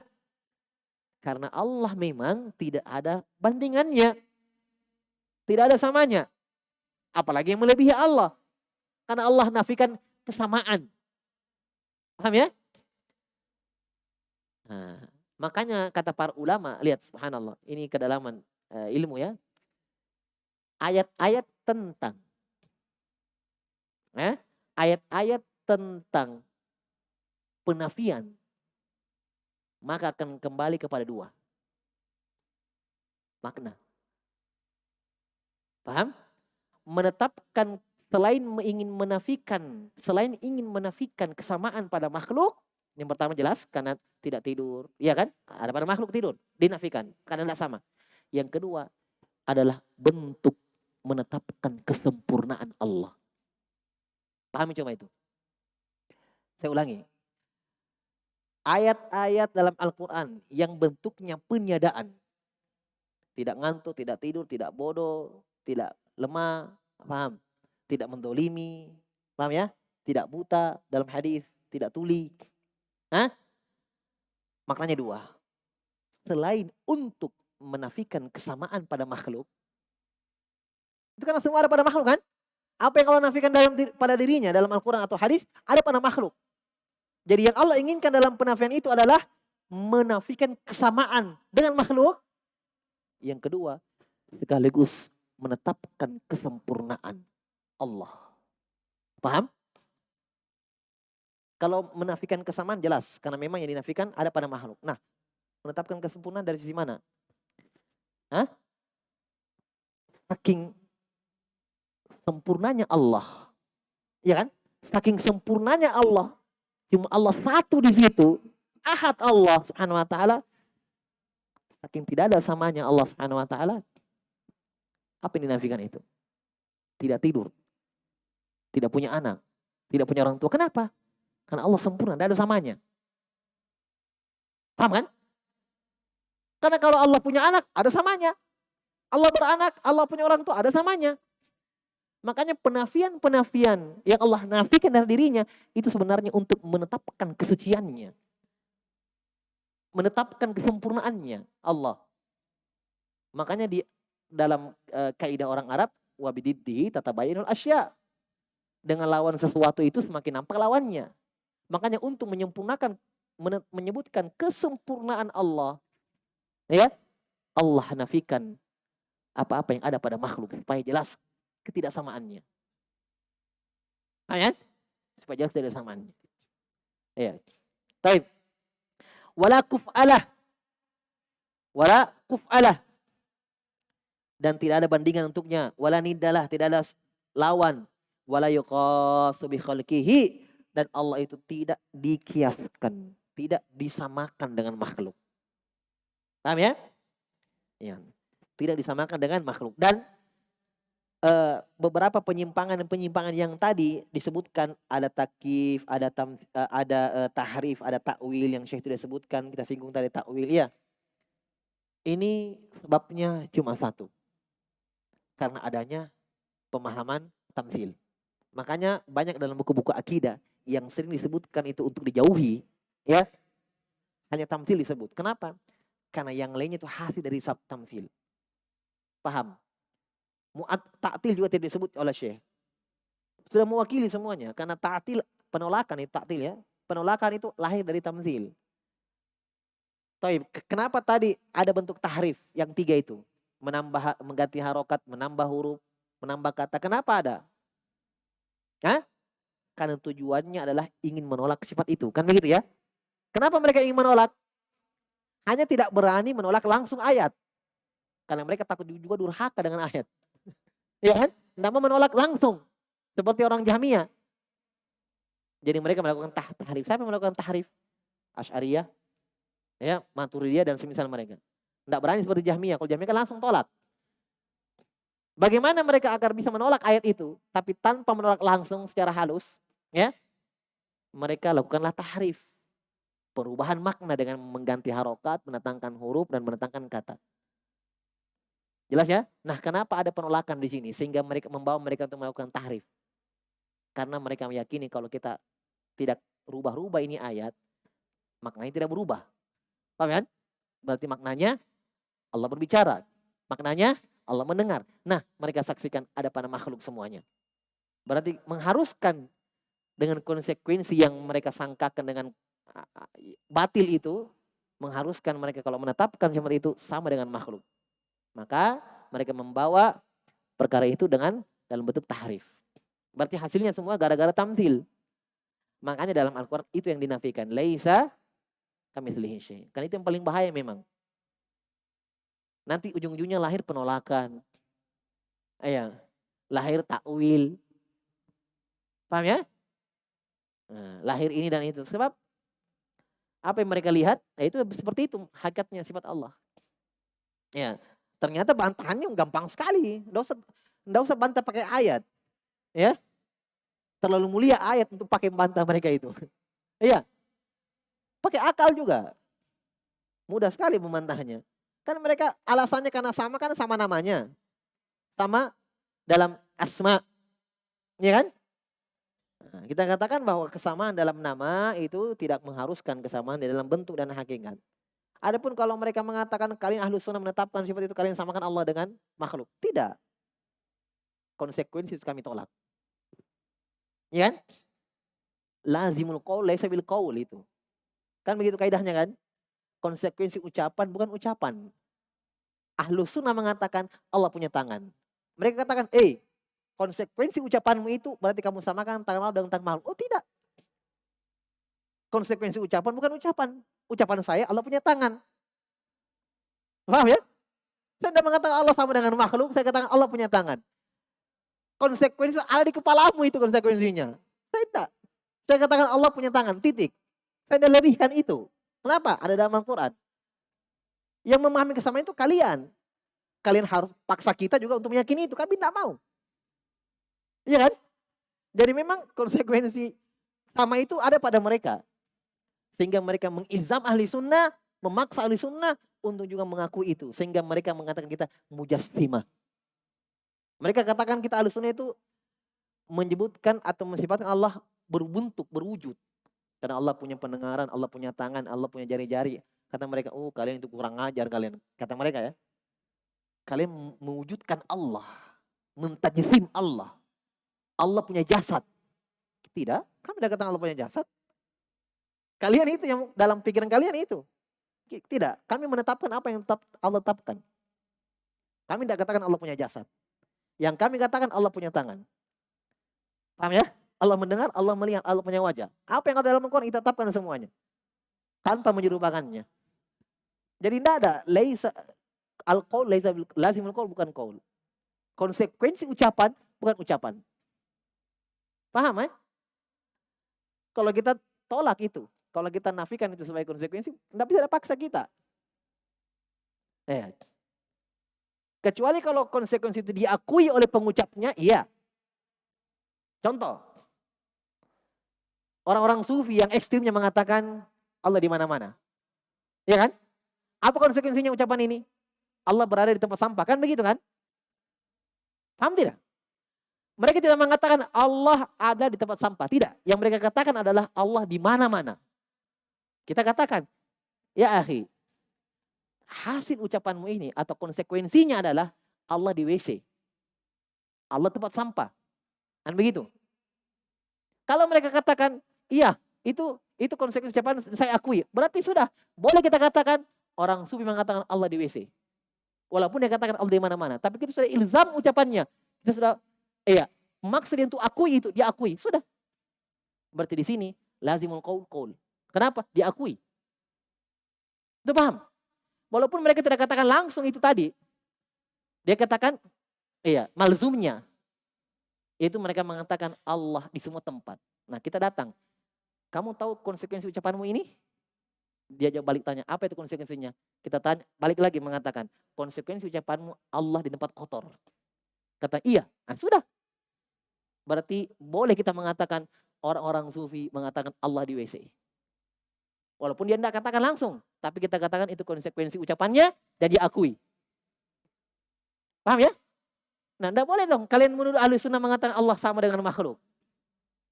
Karena Allah memang tidak ada bandingannya. Tidak ada samanya. Apalagi yang melebihi Allah. Karena Allah nafikan kesamaan. Paham ya? Nah, makanya kata para ulama, lihat subhanallah, ini kedalaman ilmu ya. Ayat-ayat tentang ayat-ayat tentang penafian maka akan kembali kepada dua makna. Paham? Menetapkan selain ingin menafikan kesamaan pada makhluk, yang pertama jelas karena tidak tidur, iya kan? Ada pada makhluk tidur, dinafikan karena tidak sama. Yang kedua adalah bentuk menetapkan kesempurnaan Allah. Pahami coba itu. Saya ulangi. Ayat-ayat dalam Al-Quran yang bentuknya peniadaan. Tidak ngantuk, tidak tidur, tidak bodoh, tidak lemah, paham? Tidak mendolimi, paham ya? Tidak buta dalam hadis, tidak tuli. Maknanya dua. Selain untuk menafikan kesamaan pada makhluk, itu karena semua ada pada makhluk kan? Apa yang Allah nafikan pada dirinya dalam Al-Quran atau hadis, ada pada makhluk. Jadi yang Allah inginkan dalam penafian itu adalah menafikan kesamaan dengan makhluk. Yang kedua, sekaligus menetapkan kesempurnaan Allah. Paham? Kalau menafikan kesamaan jelas, karena memang yang dinafikan ada pada makhluk. Nah, menetapkan kesempurnaan dari sisi mana? sempurnanya Allah. Ya kan? Saking sempurnanya Allah. Cuma Allah satu di situ. Ahad Allah subhanahu wa ta'ala. Saking tidak ada samanya Allah subhanahu wa ta'ala. Apa yang dinafikan itu? Tidak tidur. Tidak punya anak. Tidak punya orang tua. Kenapa? Karena Allah sempurna. Tidak ada samanya. Paham kan? Karena kalau Allah punya anak, ada samanya. Allah beranak, Allah punya orang tua, ada samanya. Makanya penafian-penafian yang Allah nafikan dari dirinya, itu sebenarnya untuk menetapkan kesuciannya. Menetapkan kesempurnaannya Allah. Makanya di dalam kaidah orang Arab, wabididdihi tatabayyanul asya. Dengan lawan sesuatu itu semakin nampak lawannya. Makanya untuk menyempurnakan, menyebutkan kesempurnaan Allah, ya, Allah nafikan apa-apa yang ada pada makhluk supaya jelas ketidaksamaannya. Ayat supaya jelas ketidaksamaannya. Ya. Taib. Wala kuf'alah. Wala kuf'alah. Dan tidak ada bandingan untuknya. Wala nidalah, tidak ada lawan. Wala yuqasu bi khalqihi, dan Allah itu tidak dikiaskan, tidak disamakan dengan makhluk. Paham ya? Ya. Tidak disamakan dengan makhluk. Dan beberapa penyimpangan yang tadi disebutkan, ada takif, ada tahrif, ada takwil yang Syekh tidak sebutkan, kita singgung tadi takwil ya. Ini sebabnya cuma satu. Karena adanya pemahaman tamtsil. Makanya banyak dalam buku-buku akidah yang sering disebutkan itu untuk dijauhi, ya. Hanya tamtsil disebut. Kenapa? Karena yang lainnya itu hasil dari tamtsil. Paham? Ta'til juga tidak disebut oleh Syekh. Sudah mewakili semuanya. Karena ta'til, penolakan itu ta'til ya. Penolakan itu lahir dari tamtsil. Kenapa tadi ada bentuk tahrif yang 3 itu? Mengganti harokat, menambah huruf, menambah kata. Kenapa ada? Hah? Karena tujuannya adalah ingin menolak sifat itu. Kan begitu ya? Kenapa mereka ingin menolak? Hanya tidak berani menolak langsung ayat. Karena mereka takut juga durhaka dengan ayat. Ya kan? Tidak mau menolak langsung. Seperti orang Jahmiyah. Jadi mereka melakukan tahrif. Siapa yang melakukan tahrif? Asy'ariyah, ya, Maturidiyah dan semisal mereka. Tidak berani seperti Jahmiyah. Kalau Jahmiyah kan langsung tolak. Bagaimana mereka agar bisa menolak ayat itu, tapi tanpa menolak langsung secara halus, ya? Mereka lakukanlah tahrif. Perubahan makna dengan mengganti harokat, mendatangkan huruf, dan mendatangkan kata. Jelas ya? Nah, kenapa ada penolakan di sini sehingga mereka membawa mereka untuk melakukan tahrif? Karena mereka meyakini kalau kita tidak rubah-rubah ini ayat, maknanya tidak berubah. Paham kan? Berarti maknanya Allah berbicara. Maknanya Allah mendengar. Nah, mereka saksikan ada pada makhluk semuanya. Berarti mengharuskan dengan konsekuensi yang mereka sangkakan dengan batil itu, mengharuskan mereka kalau menetapkan seperti itu sama dengan makhluk. Maka mereka membawa perkara itu dalam bentuk tahrif. Berarti hasilnya semua gara-gara tamtsil. Makanya dalam Al-Quran itu yang dinafikan. Laisa kamitslihi syai'. Kan itu yang paling bahaya memang. Nanti ujung-ujungnya lahir penolakan. Lahir takwil. Paham ya? Nah, lahir ini dan itu. Sebab apa yang mereka lihat, itu seperti itu hakikatnya sifat Allah. Ya. Ternyata bantahannya gampang sekali. Nggak usah bantah pakai ayat. Ya. Terlalu mulia ayat untuk pakai bantah mereka itu. Iya. Pakai akal juga. Mudah sekali membantahnya. Kan mereka alasannya karena sama namanya. Sama dalam asma. Ya kan? Nah, kita katakan bahwa kesamaan dalam nama itu tidak mengharuskan kesamaan di dalam bentuk dan hakikat. Adapun kalau mereka mengatakan kalian Ahlus Sunnah menetapkan sifat itu kalian samakan Allah dengan makhluk. Tidak. Konsekuensi itu kami tolak. Ya kan? Lazimul qaul laisa bil qaul itu. Kan begitu kaidahnya kan? Konsekuensi ucapan bukan ucapan. Ahlus Sunnah mengatakan Allah punya tangan. Mereka katakan, konsekuensi ucapanmu itu berarti kamu samakan tangan Allah dengan tangan makhluk. Oh tidak. Konsekuensi ucapan bukan ucapan. Ucapan saya Allah punya tangan. Paham ya? Saya tidak mengatakan Allah sama dengan makhluk, saya katakan Allah punya tangan. konsekuensi ada di kepalamu itu konsekuensinya. Saya tidak. Saya katakan Allah punya tangan, titik. Saya tidak lebihkan itu. Kenapa? Ada dalam Al-Quran. Yang memahami kesamaan itu kalian. Kalian harus paksa kita juga untuk meyakini itu. Kami tidak mau. Iya kan? Jadi memang konsekuensi sama itu ada pada mereka. Sehingga mereka mengilzam ahli sunnah, memaksa ahli sunnah untuk juga mengakui itu. Sehingga mereka mengatakan kita mujassimah. Mereka katakan kita ahli sunnah itu menyebutkan atau mensifatkan Allah berbentuk, berwujud. Karena Allah punya pendengaran, Allah punya tangan, Allah punya jari-jari. Kata mereka, oh kalian itu kurang ajar kalian. Kata mereka ya. Kalian mewujudkan Allah. Mentajsim Allah. Allah punya jasad. Tidak, kami tidak katakan Allah punya jasad. Kalian itu yang dalam pikiran kalian itu. Tidak, kami menetapkan apa yang Allah tetapkan. Kami tidak katakan Allah punya jasad. Yang kami katakan Allah punya tangan. Paham ya? Allah mendengar, Allah melihat, Allah punya wajah. Apa yang ada dalam Al-Quran kita tetapkan semuanya. Tanpa menyerupakannya. Jadi tidak ada. Laisa al-qaul, laisa lazimul qaul, bukan qaul. Konsekuensi ucapan, bukan ucapan. Paham ya? Kalau kita tolak itu, kalau kita nafikan itu sebagai konsekuensi, tidak bisa ada paksa kita. Kecuali kalau konsekuensi itu diakui oleh pengucapnya, iya. Contoh, orang-orang sufi yang ekstrimnya mengatakan Allah di mana-mana. Ya kan? Apa konsekuensinya ucapan ini? Allah berada di tempat sampah, kan begitu kan? Paham tidak? Mereka tidak mengatakan Allah ada di tempat sampah. Tidak. Yang mereka katakan adalah Allah di mana-mana. Kita katakan, ya akhi, hasil ucapanmu ini atau konsekuensinya adalah Allah di WC. Allah tempat sampah. Kan begitu? Kalau mereka katakan, iya, itu konsekuensi ucapan saya akui. Berarti sudah, boleh kita katakan orang sufi mengatakan Allah di WC. Walaupun dia katakan Allah di mana-mana. Tapi kita sudah ilzam ucapannya. Kita sudah, maksud dia untuk akui itu, dia akui. Sudah. Berarti di sini, lazimul qaul. Kenapa? Diakui. Itu paham? Walaupun mereka tidak katakan langsung itu tadi. Dia katakan, malzumnya. Itu mereka mengatakan Allah di semua tempat. Nah kita datang. Kamu tahu konsekuensi ucapanmu ini? Dia jawab balik tanya, apa itu konsekuensinya? Kita tanya, balik lagi mengatakan, konsekuensi ucapanmu Allah di tempat kotor. Kata iya, nah sudah. Berarti boleh kita mengatakan orang-orang sufi mengatakan Allah di WC. Walaupun dia tidak katakan langsung. Tapi kita katakan itu konsekuensi ucapannya dan diakui. Paham ya? Nah tidak boleh dong kalian menuduh ahli sunnah mengatakan Allah sama dengan makhluk.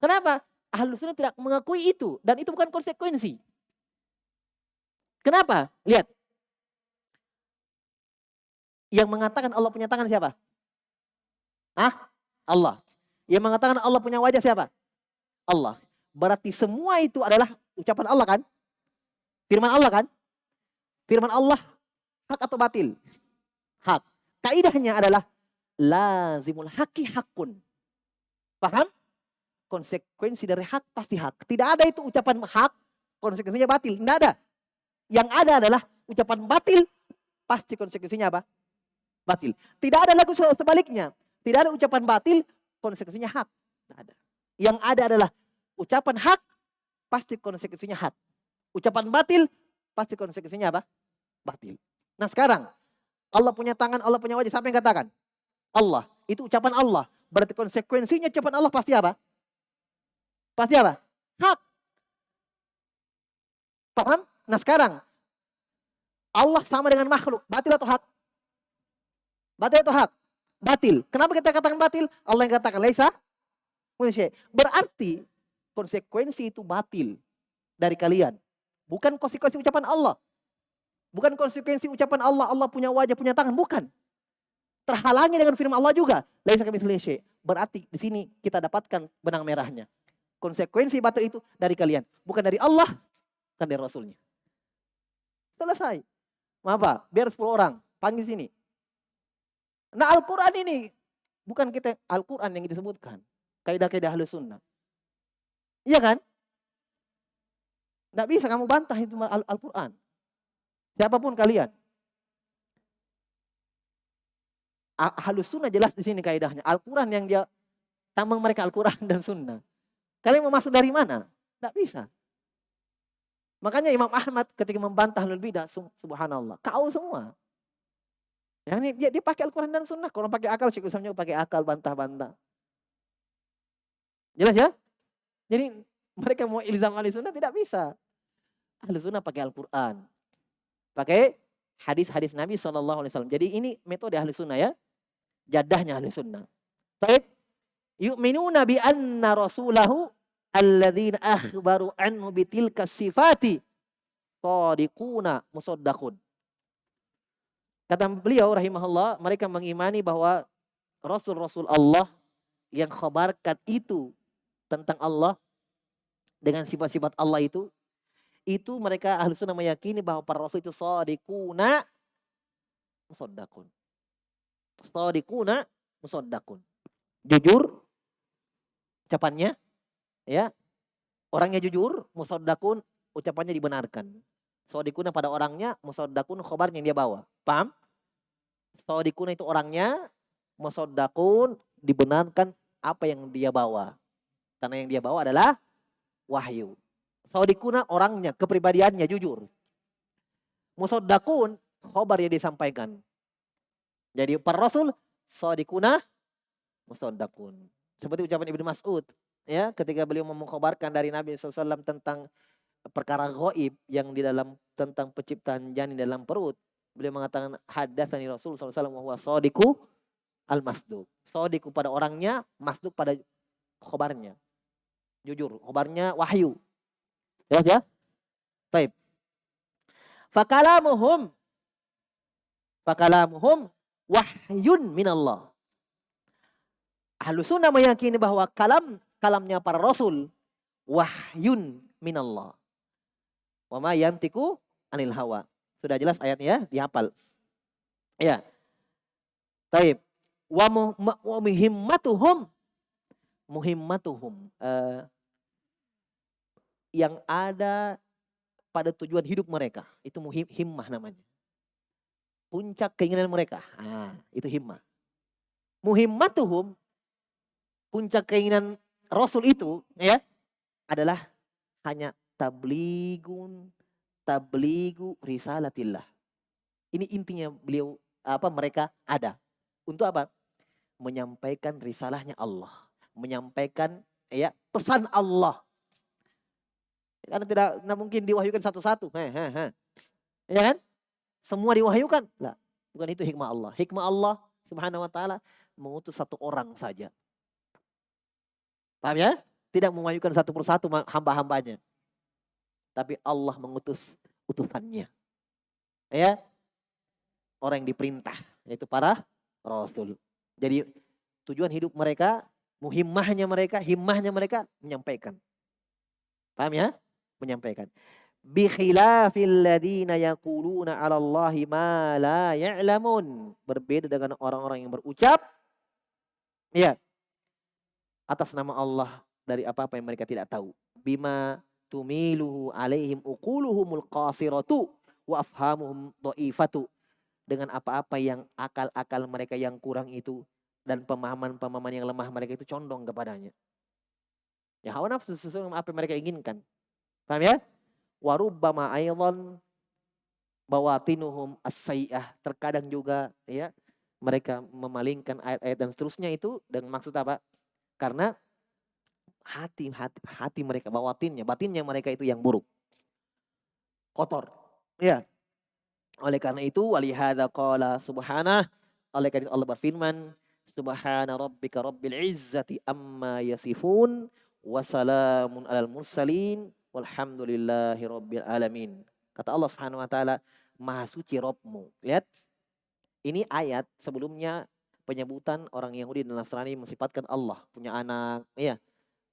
Kenapa? Ahli sunnah tidak mengakui itu. Dan itu bukan konsekuensi. Kenapa? Lihat. Yang mengatakan Allah punya tangan siapa? Allah. Yang mengatakan Allah punya wajah siapa? Allah. Berarti semua itu adalah ucapan Allah kan? Firman Allah kan? Firman Allah hak atau batil? Hak. Kaidahnya adalah lazimul haqi hakun. Paham? Konsekuensi dari hak pasti hak. Tidak ada itu ucapan hak, konsekuensinya batil. Tidak ada. Yang ada adalah ucapan batil, pasti konsekuensinya apa? Batil. Tidak ada lagi sebaliknya. Tidak ada ucapan batil, konsekuensinya hak. Tidak ada. Yang ada adalah ucapan hak, pasti konsekuensinya hak. Ucapan batil, pasti konsekuensinya apa? Batil. Nah sekarang, Allah punya tangan, Allah punya wajah. Siapa yang katakan? Allah. Itu ucapan Allah. Berarti konsekuensinya ucapan Allah pasti apa? Pasti apa? Hak. Paham? Nah sekarang, Allah sama dengan makhluk. Batil atau hak? Batil atau hak? Batil. Kenapa kita katakan batil? Allah yang katakan, laisa. Berarti konsekuensi itu batil dari kalian. Bukan konsekuensi ucapan Allah. Bukan konsekuensi ucapan Allah, Allah punya wajah, punya tangan. Bukan. Terhalangi dengan firman Allah juga. Laisa kamitslihi syai'. Berarti di sini kita dapatkan benang merahnya. Konsekuensi batil itu dari kalian. Bukan dari Allah, bukan dari Rasulnya. Selesai. Apa? Biar 10 orang. Panggil sini. Nah Al-Quran ini. Bukan kita Al-Quran yang kita sebutkan. Kaidah-kaidah Ahlus Sunnah. Iya kan? Tidak bisa kamu bantah itu Al-Quran. Siapapun kalian. Ahlus Sunnah jelas di sini kaidahnya. Al-Quran yang dia tambang mereka Al-Quran dan Sunnah. Kalian mau masuk dari mana? Tidak bisa. Makanya Imam Ahmad ketika membantah ahlul bidah, subhanallah, kau semua. Dia pakai Al-Quran dan Sunnah. Kalau pakai akal, Syekh Islam juga pakai akal, bantah-bantah. Jelas ya? Jadi mereka mau ilzam ahli sunnah tidak bisa. Ahli sunnah pakai Al-Quran. Pakai hadis-hadis Nabi SAW. Jadi ini metode ahli sunnah ya. Jadahnya ahli sunnah. Baik. Yu'minuna bi anna rasulahu alladzina akhbaru anhu bitilka sifati sadiquna musaddaqun. Kata beliau rahimahullah, mereka mengimani bahwa Rasul-Rasul Allah yang khabarkan itu tentang Allah dengan sifat-sifat Allah itu mereka ahli sunnah meyakini bahwa para Rasul itu sadiquna musaddaqun. Sadiquna musaddaqun. Jujur ucapannya, ya. Orangnya jujur, musaddaqun ucapannya dibenarkan. Sadiquna pada orangnya, musaddaqun khabarnya yang dia bawa. Paham? Sadiquna itu orangnya, musaddaqun dibenarkan apa yang dia bawa. Karena yang dia bawa adalah wahyu. Sadiquna orangnya, kepribadiannya jujur. Musaddaqun khabar yang disampaikan. Jadi para Rasul sadiquna musaddaqun. Seperti ucapan Ibnu Mas'ud, ya, ketika beliau mengkhabarkan dari Nabi SAW tentang perkara ghaib yang di dalam tentang penciptaan janin dalam perut, beliau mengatakan hadatsani Rasul SAW wa huwa shadiqu al-masduq. Shadiqu pada orangnya, masduq pada khabarnya. Jujur, khabarnya wahyu. Jelas ya? Baik. Fakalamuhum wahyun minallah. Ahlus sunnah meyakini bahwa kalamnya para rasul wahyun minallah. Wa ma yantiku anil hawa. Sudah jelas ayatnya ya, dihafal. Ya. Taib. Wa muhimmatuhum yang ada pada tujuan hidup mereka. Itu himmah namanya. Puncak keinginan mereka. Itu himmah. Muhimmatuhum, puncak keinginan Rasul itu ya adalah hanya tabligu risalatillah. Ini intinya mereka ada. Untuk apa? Menyampaikan risalahnya Allah. Menyampaikan ya pesan Allah. Karena tidak mungkin diwahyukan satu-satu. Ya kan? Semua diwahyukan. Lah, bukan itu hikmah Allah. Hikmah Allah Subhanahu wa taala mengutus satu orang saja. Paham ya? Tidak mewahyukan satu persatu hamba-hambanya. Tapi Allah mengutus utusannya. Ya. Orang yang diperintah, yaitu para rasul. Jadi tujuan hidup mereka, himmahnya mereka menyampaikan. Paham ya? Menyampaikan. Bi khilafil ladina yaquluna 'ala Allahi ma la ya'lamun. Berbeda dengan orang-orang yang berucap ya atas nama Allah dari apa-apa yang mereka tidak tahu. Bima tumiluhu alaihim uquluhumul qasiratu wa afhamuhum dhaifatu. Dengan apa-apa yang akal-akal mereka yang kurang itu dan pemahaman-pemahaman yang lemah mereka itu condong kepadanya. Ya hawa nafsu sesuai dengan apa yang mereka inginkan. Paham ya? Wa rubbama aidan bawatinuhum as-sayyi'ah. Terkadang juga ya mereka memalingkan ayat-ayat dan seterusnya itu dengan maksud apa? Karena hati mereka, batinnya mereka itu yang buruk. Kotor. Ya. Oleh karena itu walihada qala subhanah, oleh karena Allah berfirman subhana rabbika rabbil izzati amma yasifun wa salamun alal mursalin walhamdulillahi rabbil alamin. Kata Allah Subhanahu wa taala, maha suci Rabbmu. Lihat. Ini ayat sebelumnya penyebutan orang Yahudi dan Nasrani mensifatkan Allah punya anak, ya.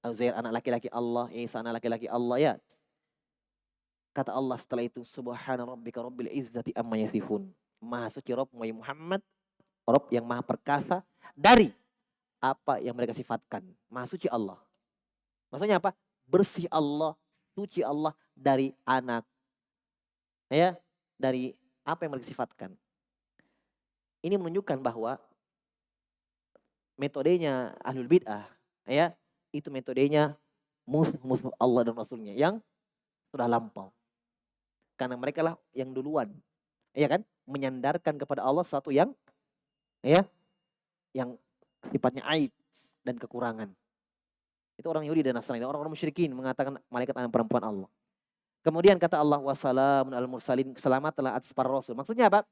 Uzair anak laki-laki Allah, Isa anak laki-laki Allah, ya. Kata Allah setelah itu, subhana rabbika rabbil izzati amma yasifun. Maha suci Rabbmu ya Muhammad, Rabb yang maha perkasa dari apa yang mereka sifatkan. Maha suci Allah. Maksudnya apa? Bersih Allah, suci Allah dari anak. Ya, dari apa yang mereka sifatkan. Ini menunjukkan bahwa metodenya ahlul bid'ah Ya, itu metodenya musuh-musuh Allah dan Rasulnya yang sudah lampau. Karena mereka lah yang duluan, ya kan, menyandarkan kepada Allah sesuatu yang, ya, yang sifatnya aib dan kekurangan. Itu orang Yahudi dan Nasrani, orang-orang musyrikin mengatakan malaikat anak perempuan Allah. Kemudian kata Allah, wassalamun al mursalin, selamatlah atas para rasul. Maksudnya apa?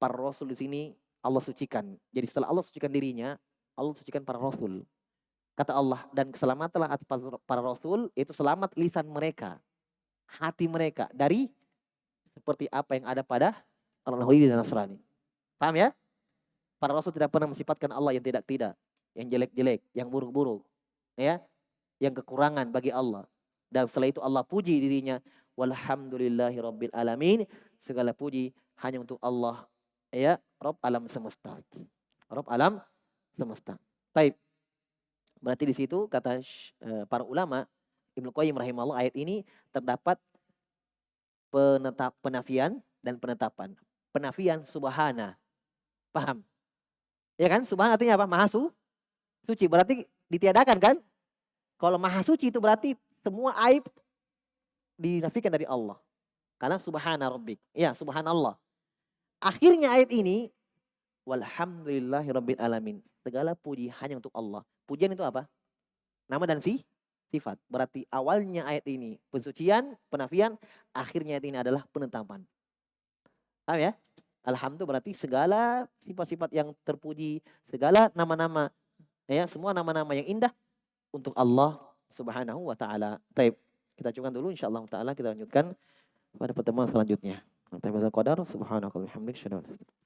Para rasul di sini Allah sucikan. Jadi setelah Allah sucikan dirinya, Allah sucikan para rasul. Kata Allah, dan keselamatan atas para rasul, itu selamat lisan mereka, hati mereka dari seperti apa yang ada pada orang Yahudi dan Nasrani. Paham ya? Para rasul tidak pernah mensifatkan Allah yang tidak-tidak, yang jelek-jelek, yang buruk-buruk, ya, yang kekurangan bagi Allah. Dan setelah itu Allah puji dirinya, walhamdulillahi rabbil alamin, segala puji hanya untuk Allah, ya, Rabb alam semesta. Rabb alam semesta. Taib. Berarti di situ kata para ulama, Ibnu Qayyim rahimahullah, ayat ini terdapat penafian dan penetapan. Penafian subhana. Paham? Ya kan? Subhana artinya apa? Maha suci. Berarti ditiadakan kan? Kalau maha suci itu berarti semua aib dinafikan dari Allah. Karena subhana rabbik. Ya, subhanallah. Akhirnya ayat ini, walhamdulillahi rabbil alamin. Segala puji hanya untuk Allah. Pujian itu apa? Nama dan sifat. Berarti awalnya ayat ini pensucian, penafian, akhirnya ayat ini adalah penetapan. Paham ya? Alhamdulillah berarti segala sifat-sifat yang terpuji, segala nama-nama, ya, semua nama-nama yang indah untuk Allah Subhanahu wa taala. Baik, kita cukupkan dulu, insyaallah taala kita lanjutkan pada pertemuan selanjutnya. Subhanakallahumma wa bihamdika,